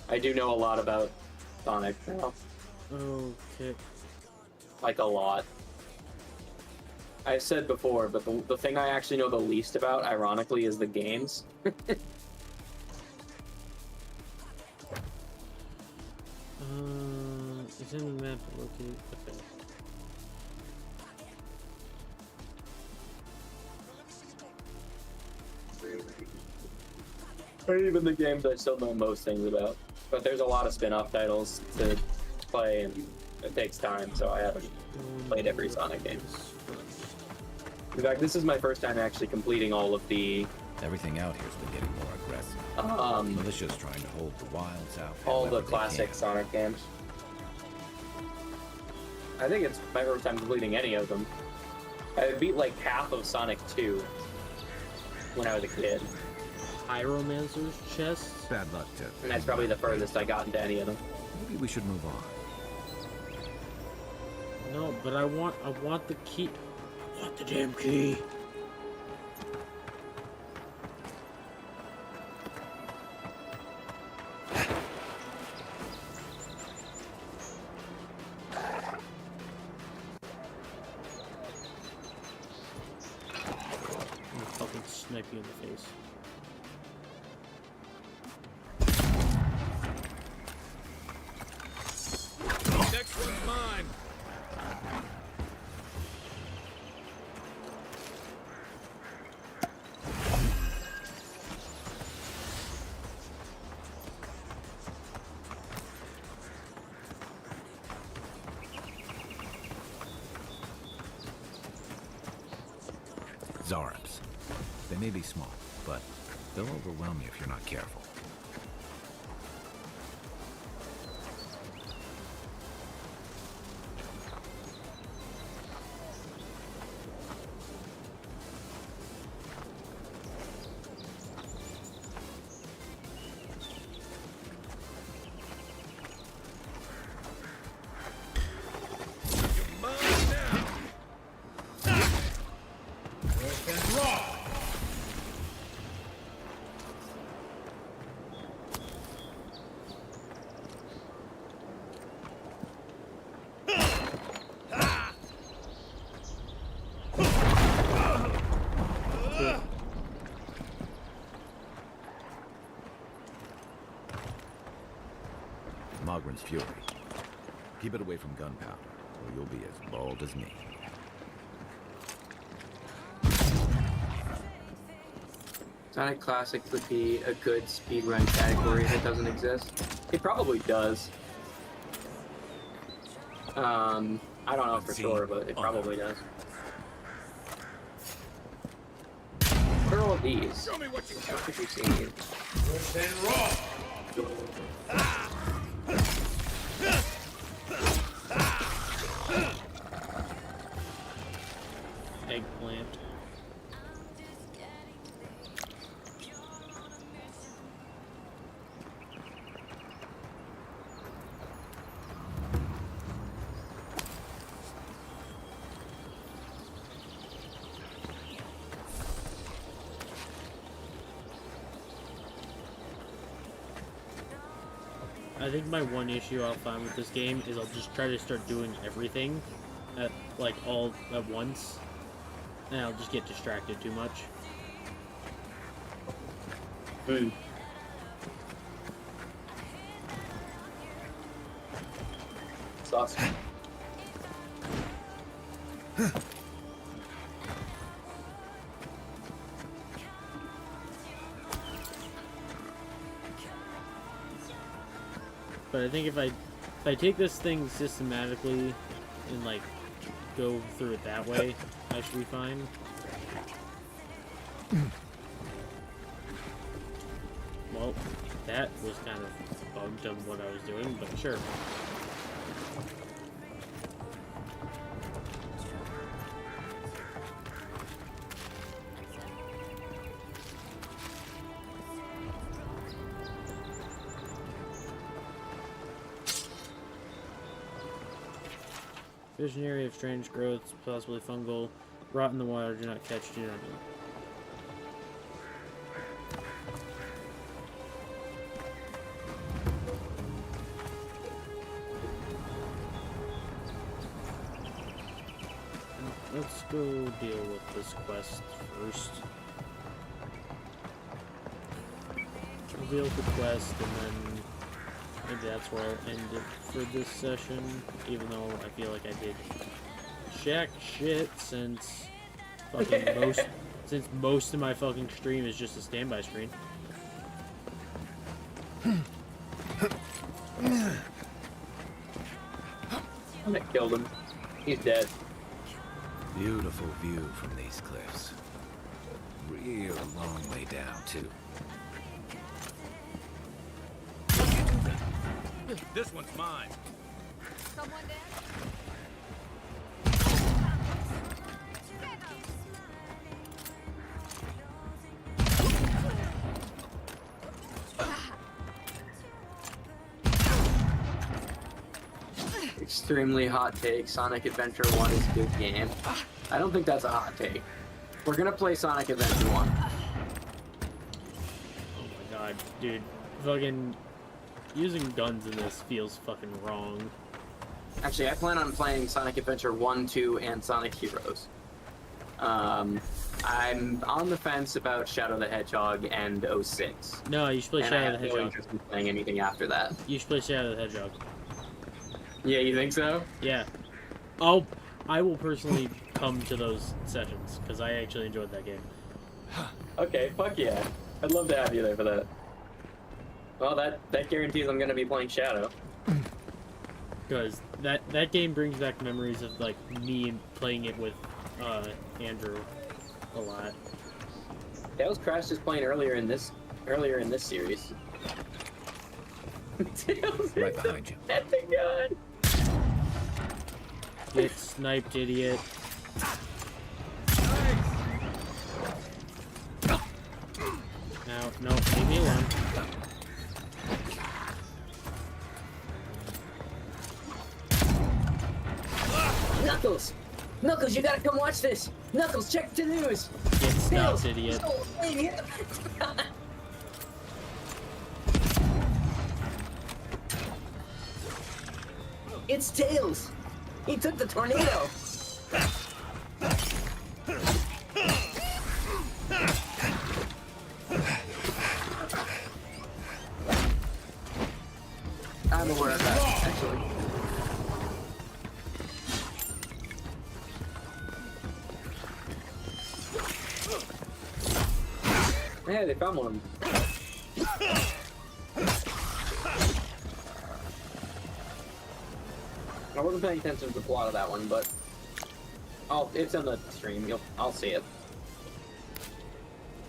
I do know a lot about Sonic now. Okay. Like, a lot. I've said before, but the thing I actually know the least about, ironically, is the games. Is in the map located? Okay. Or even the games I still know most things about. But there's a lot of spin-off titles to play, and it takes time, so I haven't played every Sonic game. In fact, this is my first time actually completing all of the... Everything out here's been getting more aggressive. Militia's trying to hold the wilds out. all the classic Sonic games. I think it's my first time completing any of them. I beat like half of Sonic 2 when I was a kid. Pyromancer's chest? Bad luck, Tip. And that's probably the furthest I got into any of them. Maybe we should move on. No, but I want the key. I want the damn key. I'm gonna fucking snipe you in the face. Next one's mine. Zarabs. They may be small, but they'll overwhelm you if you're not careful. Mogren's Fury. Keep it away from gunpowder, or you'll be as bald as me. Sonic Classic would be a good speedrun category that doesn't exist. It probably does. I don't know for sure, but it probably does. What are all of these? Show me what you got. What have you seen? Good and raw. Eggplant. I think my one issue I'll find with this game is I'll just try to start doing everything at like all at once, and I'll just get distracted too much. It's awesome. But I think if I take this thing systematically and like go through it that way, I should be fine. Well, that was kind of bugged on what I was doing, but sure. Visionary of strange growths, possibly fungal, rot in the water, do not catch, do not eat. Let's go deal with this quest first. We'll deal with the quest and then maybe that's where I'll end it for this session, even though I feel like I did jack shit since fucking most of my fucking stream is just a standby screen. I killed him. He's dead. Beautiful view from these cliffs. Real long way down, too. This one's mine. Someone dead? Extremely hot take. Sonic Adventure 1 is a good game. I don't think that's a hot take. We're gonna play Sonic Adventure 1. Oh my god, dude. Fucking using guns in this feels fucking wrong. Actually, I plan on playing Sonic Adventure 1, 2, and Sonic Heroes. I'm on the fence about Shadow the Hedgehog and 06. No, you should play Shadow the I have no Hedgehog. interest in playing anything after that. You should play Shadow the Hedgehog. Yeah, you think so? Yeah. I will personally come to those sessions, because I actually enjoyed that game. Okay, fuck yeah. I'd love to have you there for that. Well, that guarantees I'm gonna be playing Shadow. Because that game brings back memories of, like, me playing it with, Andrew. a lot. Tails crashed his plane earlier in this series. Tails Right behind you. At the gun. Get sniped, idiot. Now, no, leave me alone. Knuckles! Knuckles, you gotta come watch this! Knuckles, check the news! Get stopped, idiot. It's Tails! He took the tornado! I'm aware of that, actually. Yeah, they found one. I wasn't paying attention to the plot of that one, but it's in the stream. I'll see it.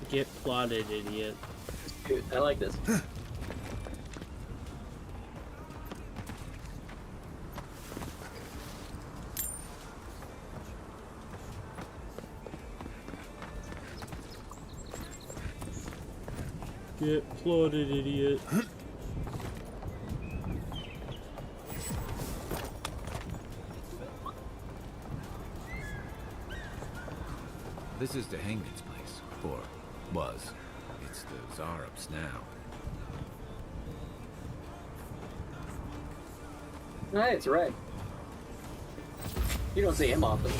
Get plotted, idiot. Dude, I like this. Get plotted, idiot. This is the Hangman's place, or was. It's the Zarup's now. Hey, it's Red. You don't see him often.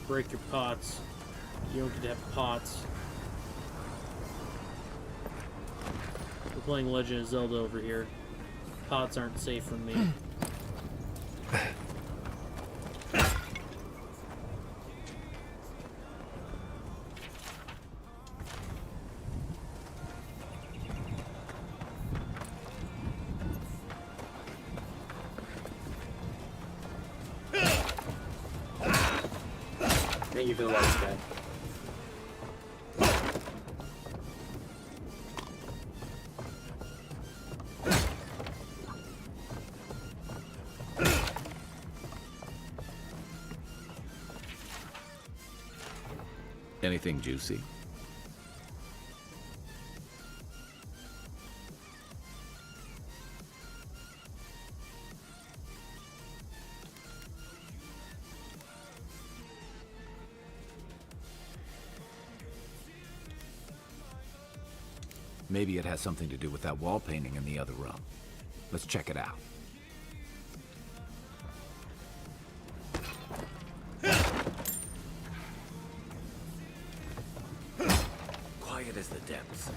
Break your pots. You don't get to have pots. We're playing Legend of Zelda over here. Pots aren't safe from me. Thank you for the lights, guy. Anything juicy? Maybe it has something to do with that wall painting in the other room. Let's check it out. Quiet as the depths.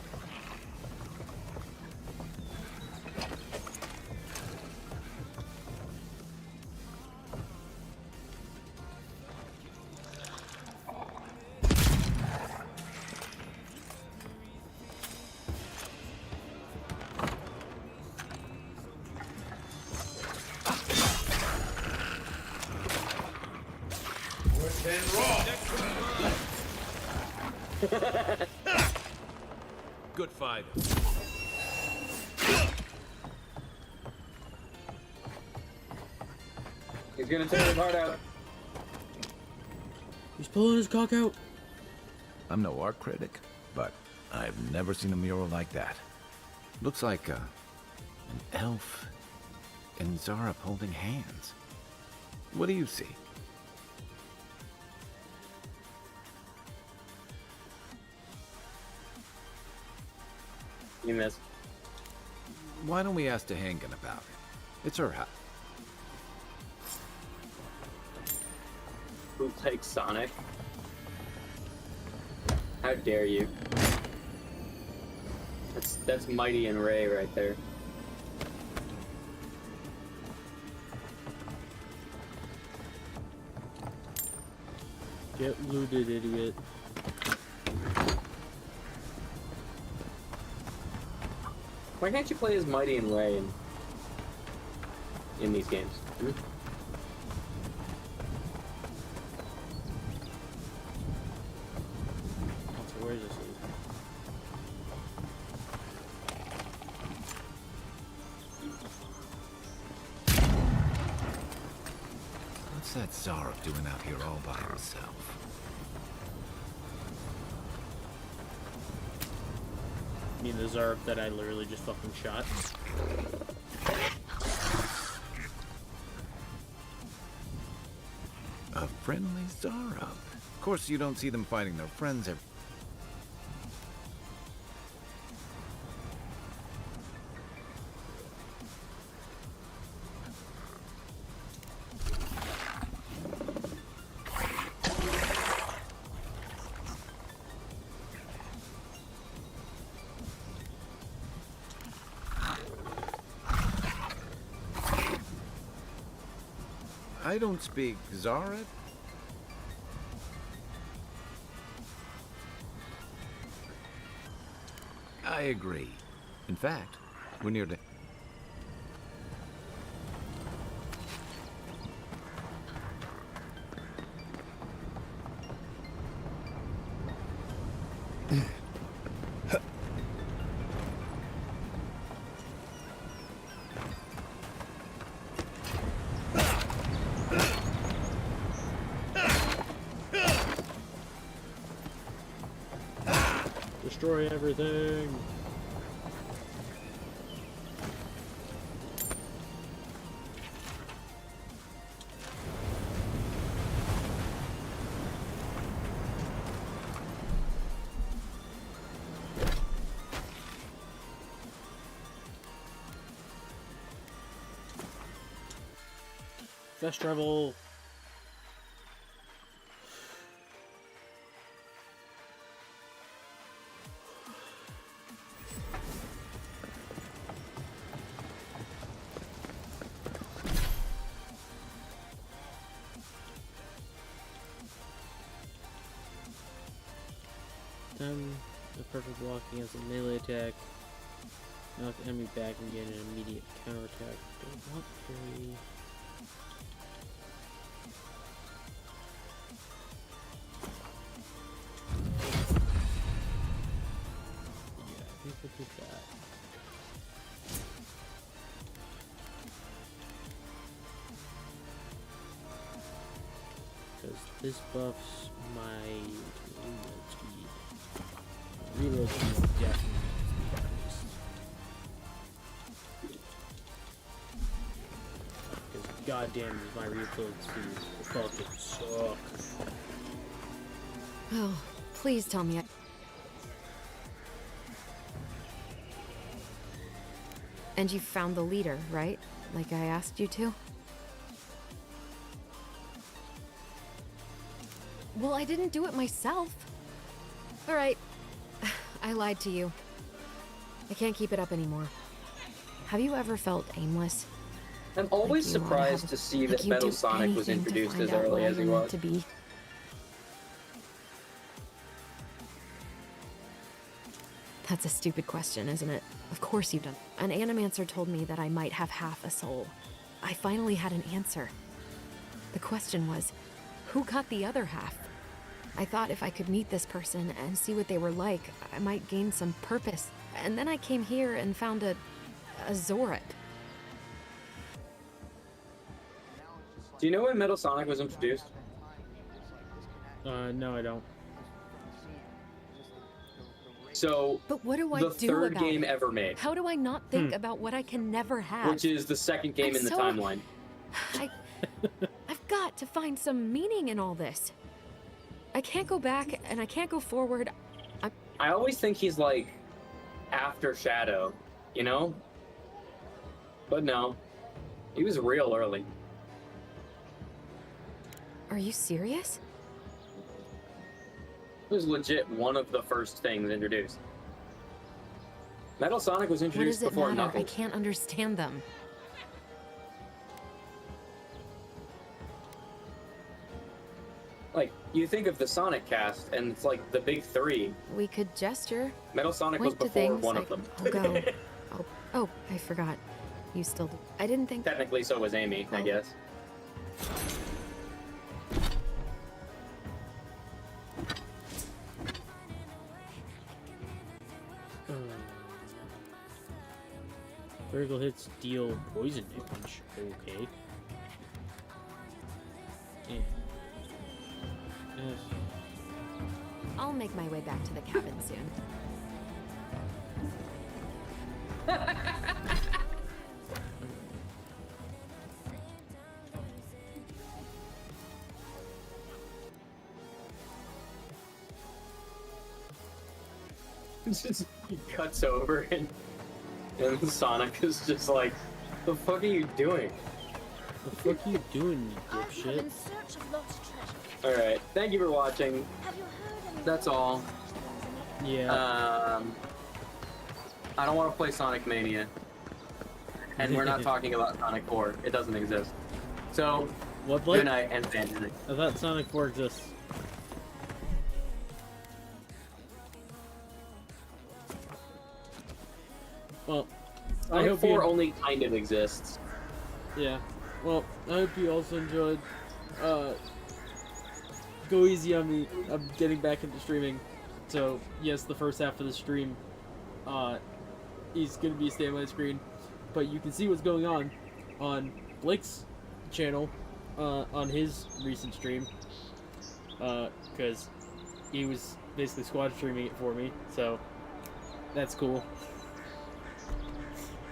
Good fight. He's gonna tear his heart out. He's pulling his cock out. I'm no art critic, but I've never seen a mural like that. Looks like an elf and Zarup holding hands. What do you see? You missed. Why don't we ask Tehangan about it? It's her house. bootleg Sonic. How dare you? That's Mighty and Ray right there. Get looted, idiot. Why can't you play as Mighty and Ray in these games? Hmm? So where is this? What's that Zarok doing out here all by himself? I mean, the Zarp that I literally just fucking shot. A friendly Zarok. Of course, you don't see them fighting their friends every... I don't speak Zaret. I agree. In fact, we're near the... Destroy everything. Fast travel. The perfect block against a melee attack. Knock the enemy back and get an immediate counterattack. Don't want parry. Yeah, I think we'll do that. Because this buffs my reload speed. Reload speed definitely increased. Because goddamn does my reload speed fucking suck. Oh, please tell me. And you found the leader, right? Like I asked you to? Well, I didn't do it myself. All right. I lied to you. I can't keep it up anymore. Have you ever felt aimless? I'm always Like you wanna surprised have- to see like that you'd Metal do Sonic was anything to introduced find as out early where as he you're meant was. to be. That's a stupid question, isn't it? Of course you've done. An animancer told me that I might have half a soul. I finally had an answer. The question was, who got the other half? I thought if I could meet this person and see what they were like, I might gain some purpose. And then I came here and found a Zoret. Do you know when Metal Sonic was introduced? No, I don't. So, But what do I the do third about game it? ever made, How do I not think about what I can never have? which is the second game I'm in the so- timeline. I've got to find some meaning in all this. I can't go back and I can't go forward. I always think he's like after Shadow, you know? But no, he was real early. Are you serious? It was legit one of the first things introduced. Metal Sonic was What introduced does it before matter? I Knuckles. can't understand them. Like, you think of the Sonic cast, and it's like the big three. We could gesture. Metal Sonic was point to before things. one of them. I'll go. Oh, I forgot. You still do. I didn't think. Technically, so was Amy, I guess. Critical hits deal poison damage. Okay. Yeah. Yes. I'll make my way back to the cabin soon. Just he cuts over and Sonic is just like, the fuck are you doing? The fuck are you doing, you dipshit? Alright, thank you for watching. That's all. Yeah. I don't want to play Sonic Mania. And we're not talking about Sonic 4. It doesn't exist. So, What, Blake? good night and fantasy. I thought Sonic 4 exists. Well, I Sonic hope 4 you... only kind of exists. Yeah. Well, I hope you also enjoyed. Go easy on me. I'm getting back into streaming. So, yes, the first half of the stream is going to be a stay on my screen. But you can see what's going on Blake's channel on his recent stream. Because he was basically squad streaming it for me. So, that's cool.